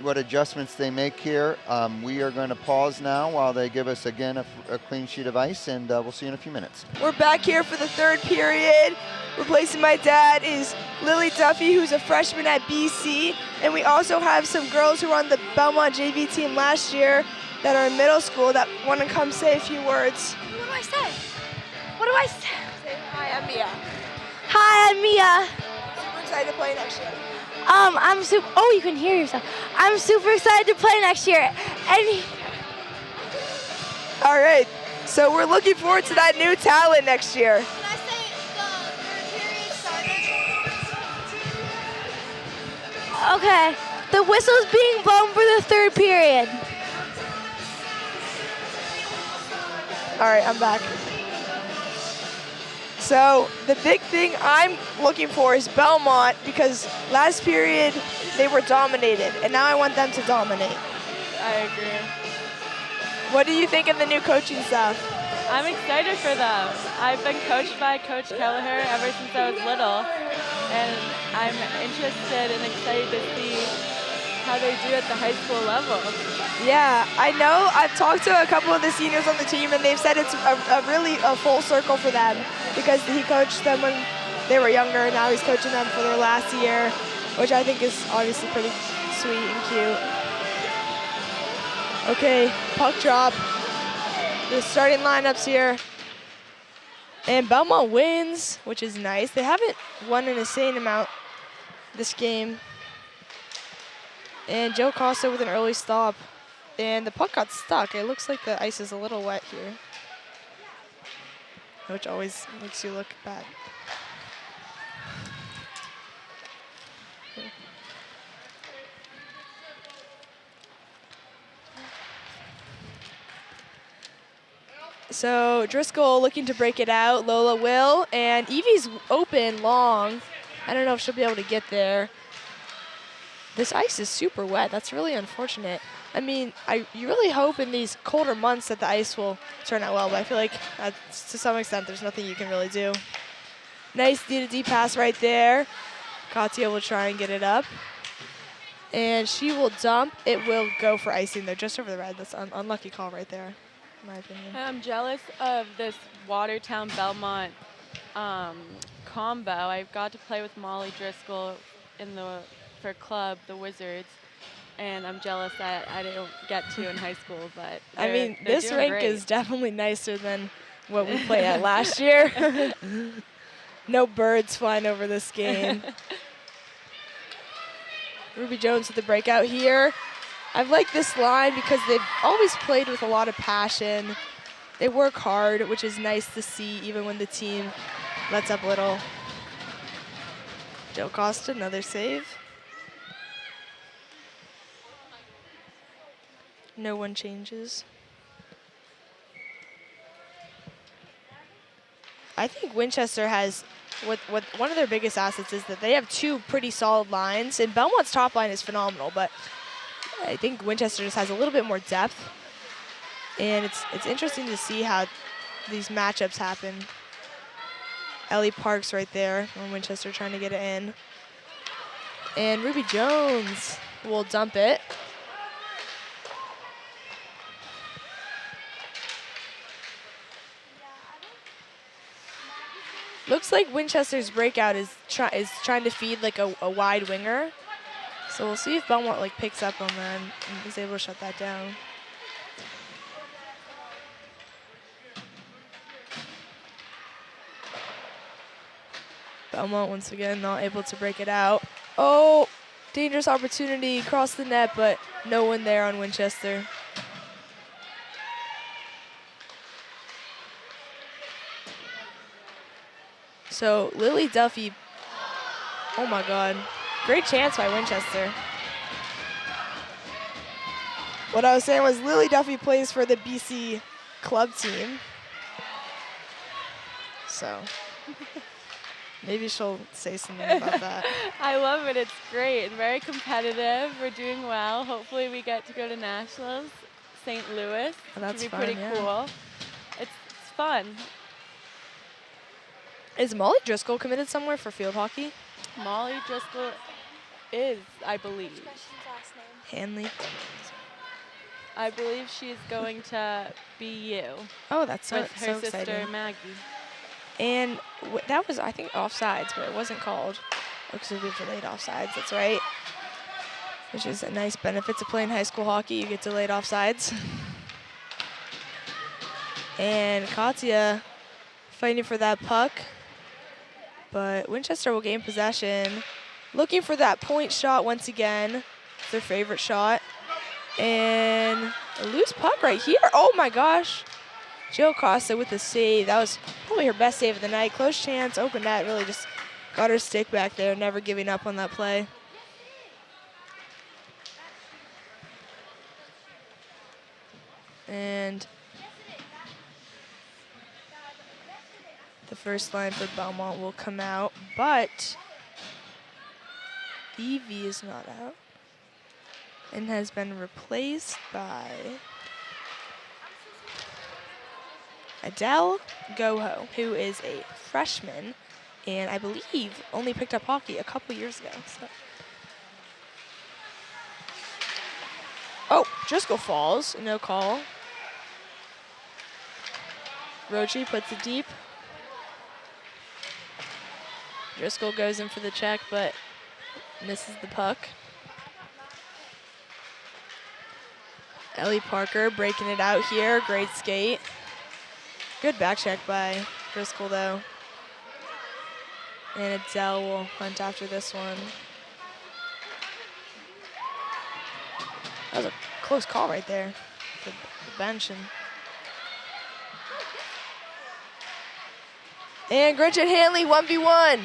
what adjustments they make here. We are going to pause now while they give us, again, a clean sheet of ice, and we'll see you in a few minutes. We're back here for the third period. Replacing my dad is Lily Duffy, who's a freshman at BC, and we also have some girls who were on the Belmont JV team last year that are in middle school that want to come say a few words. What do I say? What do I say? Say, hi, I'm Mia. Hi, I'm Mia. Super excited to play next year. I'm super. Oh, you can hear yourself. I'm super excited to play next year. All right. So we're looking forward to that new talent next year. Can I say the third period started? Okay. The whistle's being blown for the third period. All right, I'm back. So the big thing I'm looking for is Belmont because last period they were dominated, and now I want them to dominate. I agree. What do you think of the new coaching staff? I'm excited for them. I've been coached by Coach Kelleher ever since I was little, and I'm interested and excited to see how they do at the high school level. Yeah, I know. I've talked to a couple of the seniors on the team, and they've said it's really a full circle for them because he coached them when they were younger, and now he's coaching them for their last year, which I think is obviously pretty sweet and cute. Okay, puck drop. The starting lineups here. And Belmont wins, which is nice. They haven't won an insane amount this game. And Joe Costa with an early stop. And the puck got stuck. It looks like the ice is a little wet here, which always makes you look bad. So Driscoll looking to break it out. Lola will, and Evie's open long. I don't know if she'll be able to get there. This ice is super wet. That's really unfortunate. I mean, you really hope in these colder months that the ice will turn out well, but I feel like to some extent there's nothing you can really do. Nice D-to-D pass right there. Katya will try and get it up. And she will dump. It will go for icing though, just over the red. That's an unlucky call right there, in my opinion. I'm jealous of this Watertown Belmont combo. I've got to play with Molly Driscoll for club, the Wizards, and I'm jealous that I didn't get to in high school. But I mean, they're this doing rink great. is definitely nicer than what we played at last year. No birds flying over this game. Ruby Jones with the breakout here. I've liked this line because they've always played with a lot of passion. They work hard, which is nice to see even when the team lets up little. Joe Costa, another save. No one changes. I think Winchester has what one of their biggest assets is that they have two pretty solid lines, and Belmont's top line is phenomenal, but I think Winchester just has a little bit more depth, and it's interesting to see how these matchups happen. Ellie Parks right there on Winchester trying to get it in, and Ruby Jones will dump it. Looks like Winchester's breakout is trying to feed like a wide winger. So we'll see if Belmont like picks up on that and is able to shut that down. Belmont once again not able to break it out. Oh, dangerous opportunity across the net, but no one there on Winchester. So Lily Duffy, oh my God, great chance by Winchester. What I was saying was Lily Duffy plays for the BC club team. So maybe she'll say something about that. I love it. It's great. Very competitive. We're doing well. Hopefully we get to go to nationals, St. Louis. Oh, that's It'll be fun, pretty yeah. cool. It's fun. Is Molly Driscoll committed somewhere for field hockey? Molly Driscoll is, I believe. Hanley. I believe she's going to BU Oh, that's so, with her so sister exciting. Maggie. And that was, I think, offsides, but it wasn't called. Because we have delayed offsides, that's right. Which is a nice benefit to playing high school hockey. You get delayed offsides. And Katya fighting for that puck. But Winchester will gain possession. Looking for that point shot once again. It's their favorite shot. And a loose puck right here. Oh my gosh. Jill Costa with the save. That was probably her best save of the night. Close chance, open net, really just got her stick back there, never giving up on that play. And the first line for Belmont will come out, but Evie is not out and has been replaced by Adele Goho, who is a freshman and I believe only picked up hockey a couple years ago. So. Oh, Driscoll falls, no call. Rochi puts it deep. Driscoll goes in for the check, but misses the puck. Ellie Parker breaking it out here, great skate. Good back check by Driscoll though. And Adele will hunt after this one. That was a close call right there. The bench and Gretchen Hanley 1v1.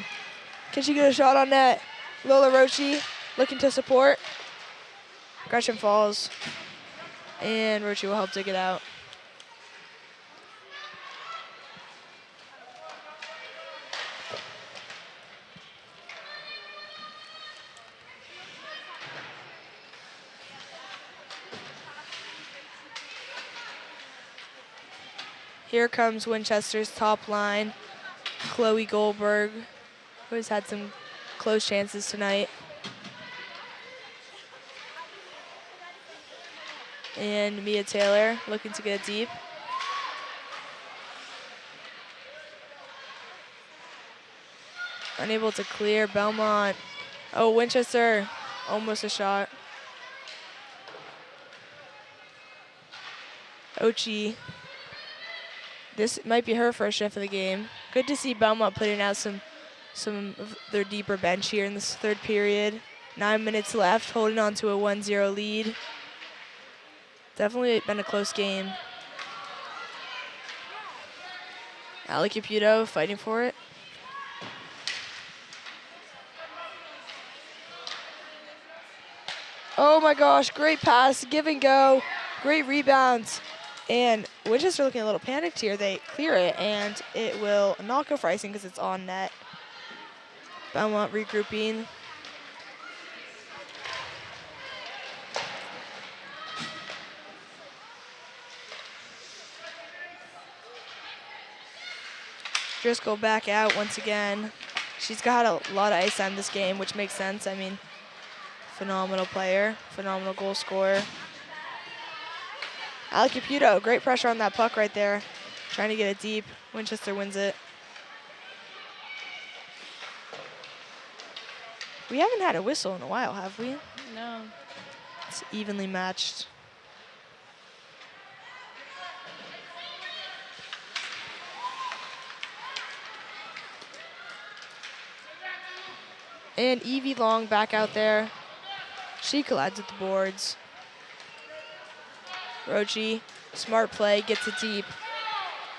Can she get a shot on net? Lola Rochi looking to support. Gretchen falls. And Rochi will help dig it out. Here comes Winchester's top line. Chloe Goldberg, who has had some close chances tonight. And Mia Taylor looking to get it deep. Unable to clear. Belmont. Oh, Winchester. Almost a shot. Ochi. This might be her first shift of the game. Good to see Belmont putting out some of their deeper bench here in this third period. 9 minutes left, holding on to a 1-0 lead. Definitely been a close game. Ali Caputo fighting for it. Oh my gosh, great pass, give and go, great rebounds. And Winchester looking a little panicked here. They clear it, and it will not go for icing because it's on net. Belmont regrouping. Driscoll back out once again. She's got a lot of ice on this game, which makes sense. I mean, phenomenal player, phenomenal goal scorer. Ali Caputo, great pressure on that puck right there. Trying to get it deep. Winchester wins it. We haven't had a whistle in a while, have we? No. It's evenly matched. And Evie Long back out there. She collides with the boards. Rochi, smart play, gets it deep.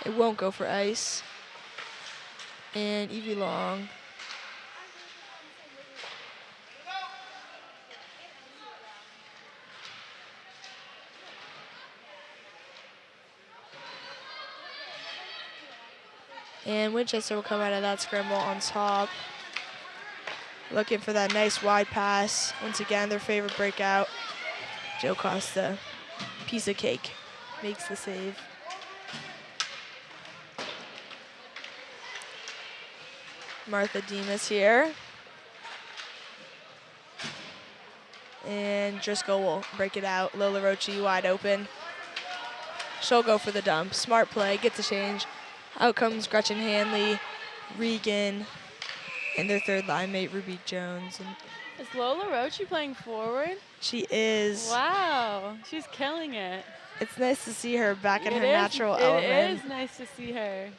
It won't go for ice. And Evie Long. And Winchester will come out of that scramble on top. Looking for that nice wide pass. Once again, their favorite breakout. Joe Costa. Piece of cake, makes the save. Martha Demas here. And Driscoll will break it out. Lola Rochi wide open. She'll go for the dump. Smart play, gets a change. Out comes Gretchen Hanley, Regan, and their third line mate, Ruby Jones. And is Lola Rochi playing forward? she is. Wow, she's killing it. It's nice to see her back in her natural element. It is nice to see her.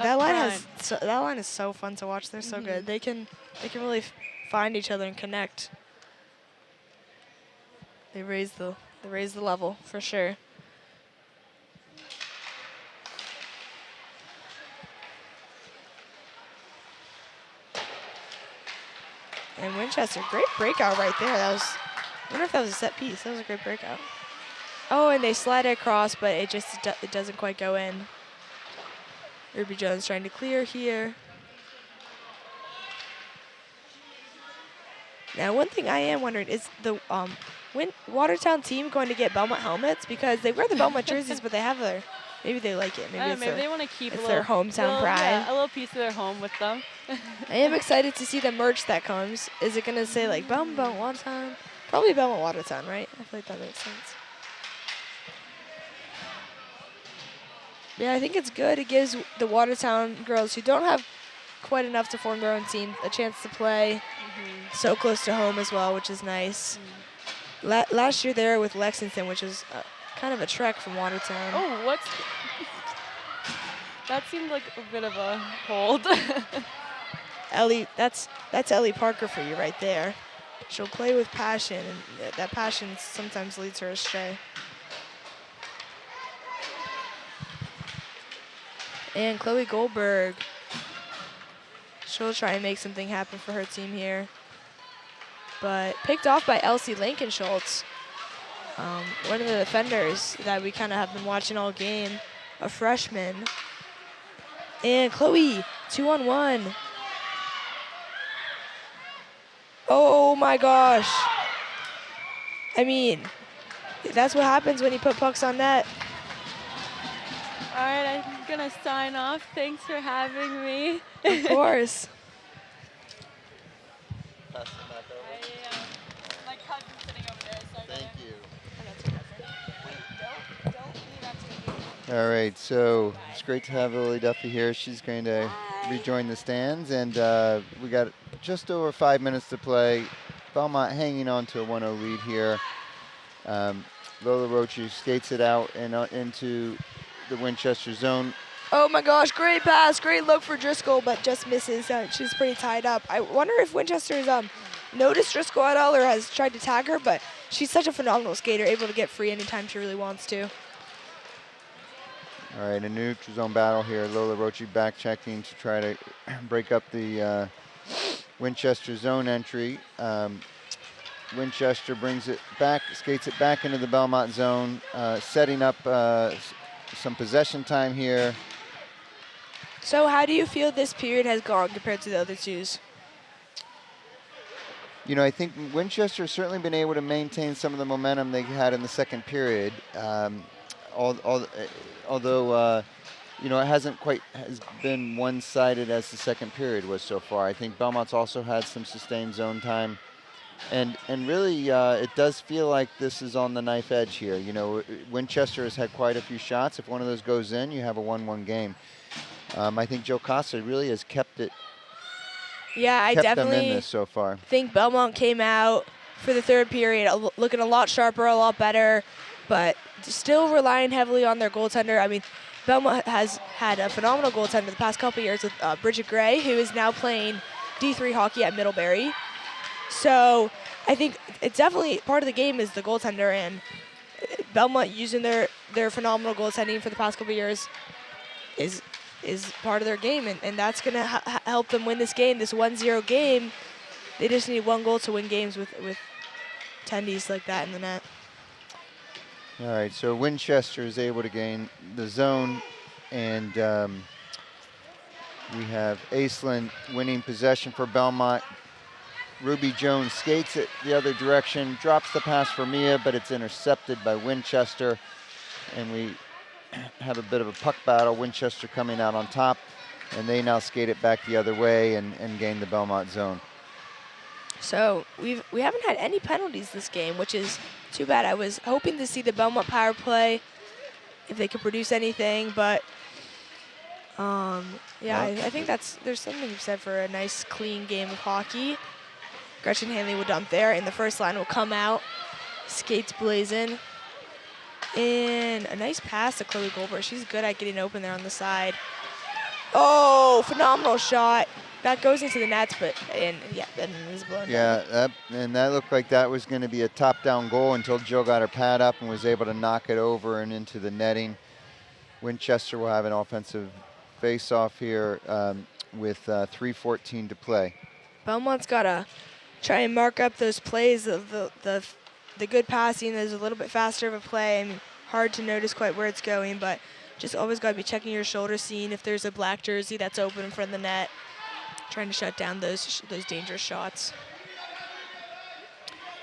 That line is so fun to watch. They're so good. They can really find each other and connect. They raise the level for sure. And Winchester, great breakout right there. I wonder if that was a set piece. That was a great breakout. Oh, and they slide it across, but it doesn't quite go in. Ruby Jones trying to clear here. Now, one thing I am wondering is the Watertown team going to get Belmont helmets, because they wear the Belmont jerseys, but they have their. Maybe they like it. Maybe they want to keep their hometown pride. Yeah, a little piece of their home with them. I am excited to see the merch that comes. Is it going to say like Belmont Watertown? Probably Belmont Watertown, right? I feel like that makes sense. Yeah, I think it's good. It gives the Watertown girls who don't have quite enough to form their own team a chance to play so close to home as well, which is nice. Last year they were with Lexington, which is kind of a trek from Watertown. Oh, that seemed like a bit of a hold. Ellie, that's Ellie Parker for you right there. she'll play with passion, and that passion sometimes leads her astray. And Chloe Goldberg, she'll try and make something happen for her team here. But picked off by Elsie Lankenschultz, one of the defenders that we kind of have been watching all game, a freshman. And Chloe, 2-on-1. Oh my gosh. I mean, that's what happens when you put pucks on net. All right, I'm gonna sign off. Thanks for having me. Of course. My cousin's sitting over there, so Thank you. All right, so it's great to have Lily Duffy here. She's going to rejoin the stands, and we got just over 5 minutes to play. Belmont hanging on to a 1-0 lead here. Lola Roche skates it out and into the Winchester zone. Oh my gosh, great pass, great look for Driscoll, but just misses. She's pretty tied up. I wonder if Winchester's noticed Driscoll at all or has tried to tag her, but she's such a phenomenal skater, able to get free anytime she really wants to. All right, a neutral zone battle here. Lola Roche back checking to try to break up the Winchester zone entry. Winchester brings it back, skates it back into the Belmont zone, setting up some possession time here. So how do you feel this period has gone compared to the other twos? You know, I think Winchester's certainly been able to maintain some of the momentum they had in the second period. Although, you know, it hasn't quite been one-sided as the second period was so far. I think Belmont's also had some sustained zone time. And really, it does feel like this is on the knife edge here. You know, Winchester has had quite a few shots. If one of those goes in, you have a 1-1 game. I think Joe Costa really has kept it. Yeah, I kept them definitely in this so far. think Belmont came out for the third period looking a lot sharper, a lot better, but still relying heavily on their goaltender. I mean, Belmont has had a phenomenal goaltender the past couple years with Bridget Gray, who is now playing D3 hockey at Middlebury. So I think it's definitely part of the game is the goaltender, and Belmont using their phenomenal goaltending for the past couple of years is part of their game, and that's going to help them win this game, this 1-0 game. They just need one goal to win games with tendies like that in the net. All right, so Winchester is able to gain the zone, and we have Aislinn winning possession for Belmont. Ruby Jones skates it the other direction, drops the pass for Mia, but it's intercepted by Winchester, and we have a bit of a puck battle. Winchester coming out on top, and they now skate it back the other way and gain the Belmont zone. So we haven't had any penalties this game, which is too bad. I was hoping to see the Belmont power play if they could produce anything, but yeah, I think there's something to be said for a nice clean game of hockey. Gretchen Hanley will dump there, and the first line will come out, skates blazing. And a nice pass to Chloe Goldberg. She's good at getting open there on the side. Oh, phenomenal shot. That goes into the nets, but yeah, then it's blown down. That looked like that was going to be a top-down goal until Jill got her pad up and was able to knock it over and into the netting. Winchester will have an offensive face-off here with 3:14 to play. Belmont's got to try and mark up those plays of the good passing. There's a little bit faster of a play. I mean, hard to notice quite where it's going, but just always got to be checking your shoulder, seeing if there's a black jersey that's open in front of the net, trying to shut down those dangerous shots.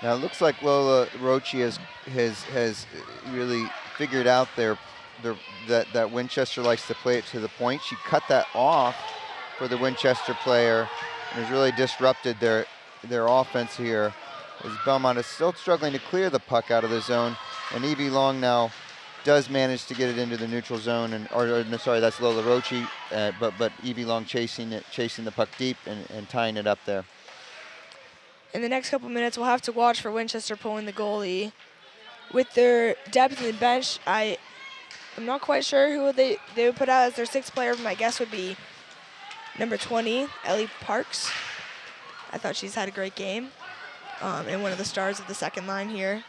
Now it looks like Lola Roche has really figured out that Winchester likes to play it to the point. She cut that off for the Winchester player and has really disrupted their offense here, as Belmont is still struggling to clear the puck out of the zone, and Evie Long now does manage to get it into the neutral zone, and sorry, that's Lola Roche, but Evie Long chasing the puck deep and tying it up there. In the next couple minutes, we'll have to watch for Winchester pulling the goalie. With their depth in the bench, I'm not quite sure who they would put out as their sixth player. My guess would be number 20, Ellie Parks. I thought she's had a great game. and one of the stars of the second line here.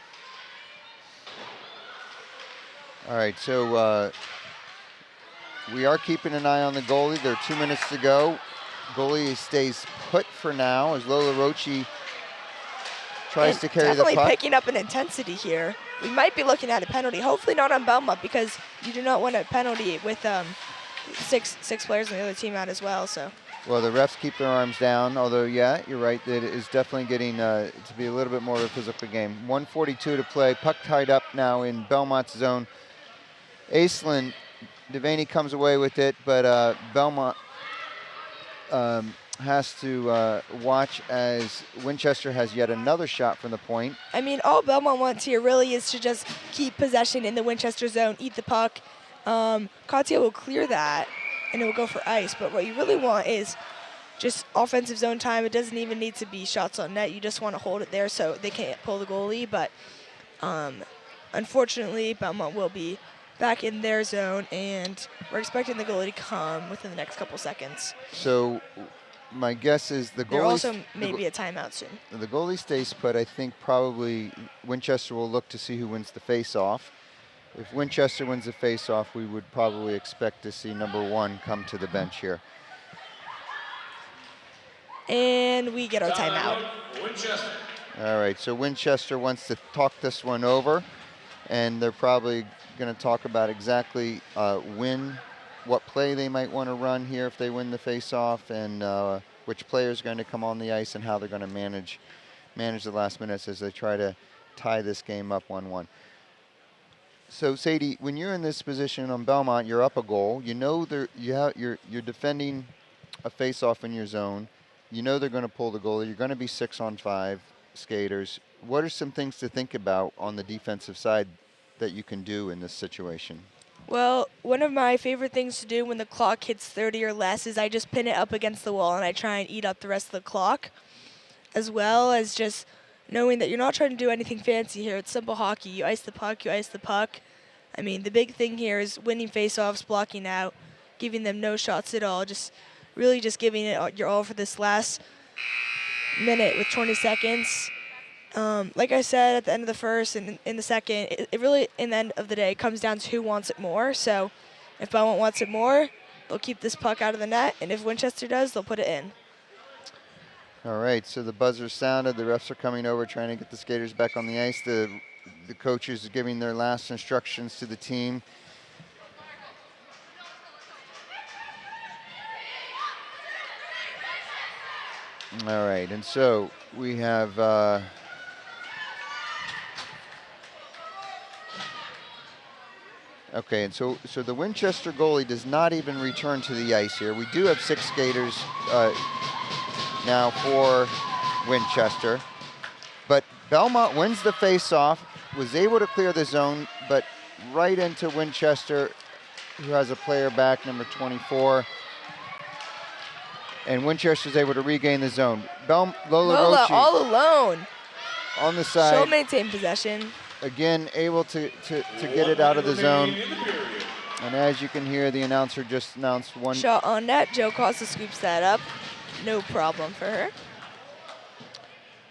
All right, so we are keeping an eye on the goalie. There are 2 minutes to go. Goalie stays put for now as Lola Rochi tries to carry the puck. Definitely picking up an intensity here. We might be looking at a penalty. Hopefully not on Belmont, because you do not want a penalty with six players on the other team out as well. So. Well, the refs keep their arms down, although, yeah, you're right, that it is definitely getting to be a little bit more of a physical game. 1:42 to play, puck tied up now in Belmont's zone. Aislinn Devaney comes away with it, but Belmont has to watch as Winchester has yet another shot from the point. I mean, all Belmont wants here really is to just keep possession in the Winchester zone, eat the puck. Katia will clear that, and it will go for ice. But what you really want is just offensive zone time. It doesn't even need to be shots on net. You just want to hold it there so they can't pull the goalie. But unfortunately, Belmont will be back in their zone, and we're expecting the goalie to come within the next couple seconds. So my guess is the goalie... There also may be a timeout soon. The goalie stays put. I think probably Winchester will look to see who wins the face-off. If Winchester wins the face-off, we would probably expect to see number 1 come to the bench here. And we get our timeout. Winchester. All right, so Winchester wants to talk this one over, and they're probably going to talk about exactly what play they might want to run here if they win the face-off, and which player is going to come on the ice and how they're going to manage the last minutes as they try to tie this game up 1-1. So Sadie, when you're in this position on Belmont, you're up a goal. You know you're defending a face-off in your zone. You know they're going to pull the goalie. You're going to be 6-on-5 skaters. What are some things to think about on the defensive side that you can do in this situation? Well, one of my favorite things to do when the clock hits 30 or less is I just pin it up against the wall and I try and eat up the rest of the clock, as well as just knowing that you're not trying to do anything fancy here. It's simple hockey. You ice the puck, you ice the puck. I mean, the big thing here is winning face-offs, blocking out, giving them no shots at all, just really just giving it your all for this last minute with 20 seconds. Like I said, at the end of the first and in the second, it really, in the end of the day, comes down to who wants it more. So if Belmont wants it more, they'll keep this puck out of the net, and if Winchester does, they'll put it in. All right, so the buzzer sounded. The refs are coming over, trying to get the skaters back on the ice. The coaches are giving their last instructions to the team. All right, and so we have okay, and so the Winchester goalie does not even return to the ice here. We do have 6 skaters now for Winchester, but Belmont wins the face-off, was able to clear the zone, but right into Winchester, who has a player back, number 24. And Winchester's able to regain the zone. Lola Rochi all alone on the side. She'll maintain possession. Again, able to get it out of the zone. And as you can hear, the announcer just announced one shot on net. Joe Costa scoops that up. No problem for her.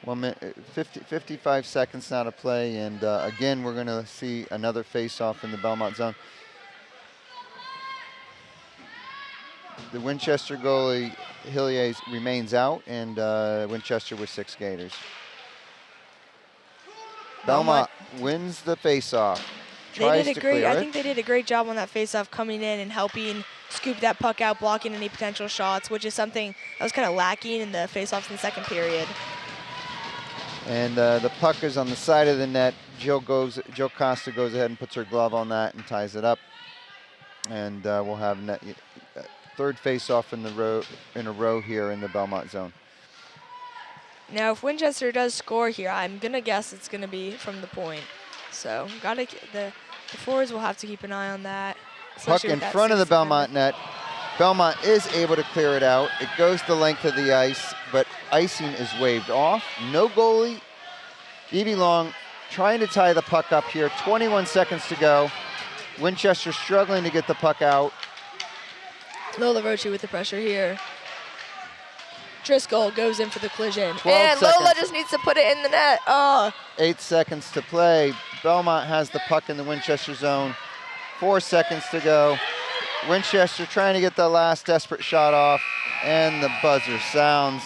1 minute, 55 seconds now to play. And again, we're going to see another face-off in the Belmont zone. The Winchester goalie, Hillier, remains out, and Winchester with 6 skaters. Belmont wins the face-off. I think they did a great job on that face-off, coming in and helping scoop that puck out, blocking any potential shots, which is something that was kind of lacking in the face-offs in the second period. And the puck is on the side of the net. Joe Costa goes ahead and puts her glove on that and ties it up. And we'll have third face-off in a row here in the Belmont zone. Now, if Winchester does score here, I'm gonna guess it's gonna be from the point. So, the forwards will have to keep an eye on that. Puck in front of the Belmont net. Belmont is able to clear it out. It goes the length of the ice, but icing is waved off. No goalie. Evie Long trying to tie the puck up here. 21 seconds to go. Winchester struggling to get the puck out. Lola Rochi with the pressure here. Driscoll goes in for the collision. 12 And Lola seconds. just needs to put it in the net. 8 seconds to play. Belmont has the puck in the Winchester zone. 4 seconds to go. Winchester trying to get the last desperate shot off, and the buzzer sounds.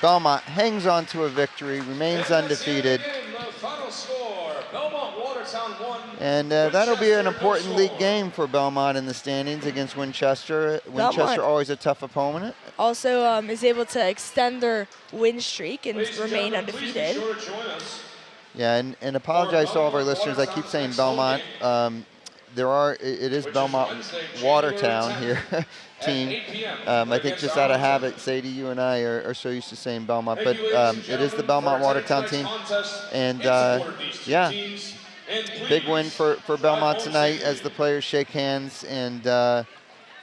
Belmont hangs on to a victory, remains undefeated. The final score, Belmont Watertown 1. And that'll be an important league game for Belmont in the standings against Winchester. Winchester always a tough opponent. Also is able to extend their win streak and remain undefeated. Yeah, and apologize to all of our listeners. I keep saying Belmont. It is Belmont Watertown here team. I think just out of habit, Sadie, you and I are so used to saying Belmont, but it is the Belmont Watertown team. And yeah, big win for Belmont tonight as the players shake hands. And I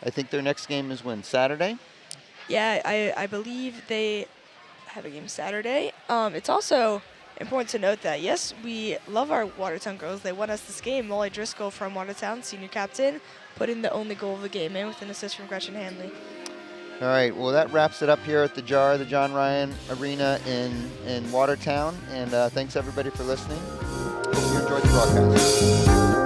think their next game is when? Saturday? Yeah, I believe they have a game Saturday. It's also important to note that, yes, we love our Watertown girls. They won us this game. Molly Driscoll from Watertown, senior captain, putting the only goal of the game in with an assist from Gretchen Hanley. All right, well, that wraps it up here at the JAR, the John Ryan Arena in Watertown. And thanks, everybody, for listening. Hope you enjoyed the broadcast.